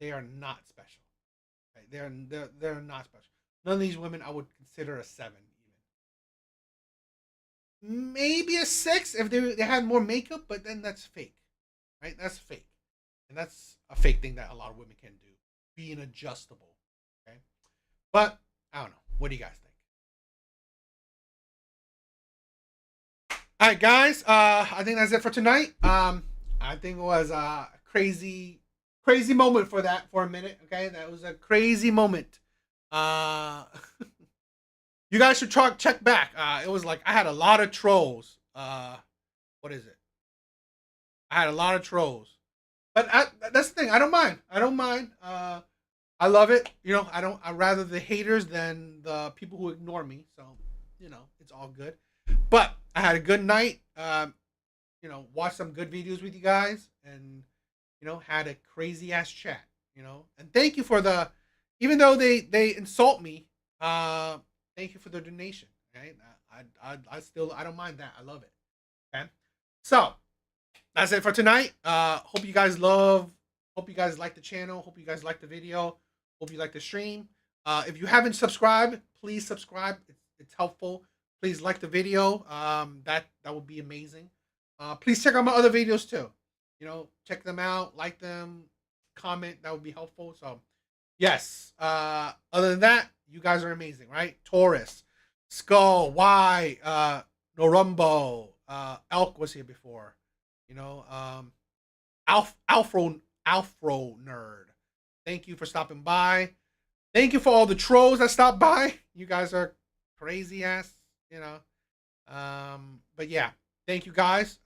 They are not special. Right? They're not special. None of these women I would consider a 7 even. Maybe a 6 if they had more makeup, but then that's fake. Right? That's fake. And that's a fake thing that a lot of women can do. Being adjustable. Okay? But I don't know. What do you guys think? All right, guys. I think that's it for tonight. I think it was a crazy moment for a minute. Okay, that was a crazy moment. You guys should check back. It was like I had a lot of trolls. What is it? I had a lot of trolls, but that's the thing. I don't mind. I love it. You know, I'd rather the haters than the people who ignore me. So, you know, it's all good. But I had a good night. You know, watched some good videos with you guys, and you know, had a crazy ass chat. You know, and thank you for even though they insult me. Thank you for the donation. Right? I don't mind that. I love it. Okay. So that's it for tonight. Hope you guys like the channel. Hope you guys like the video. Hope you like the stream. If you haven't subscribed, please subscribe. It's helpful. Please like the video. That would be amazing. Please check out my other videos too. You know, check them out, like them, comment. That would be helpful. So, yes. Other than that, you guys are amazing, right? Taurus, Skull, Y, Norumbo, Elk was here before. You know, Alfro Nerd. Thank you for stopping by. Thank you for all the trolls that stopped by. You guys are crazy ass, you know. But yeah, thank you guys.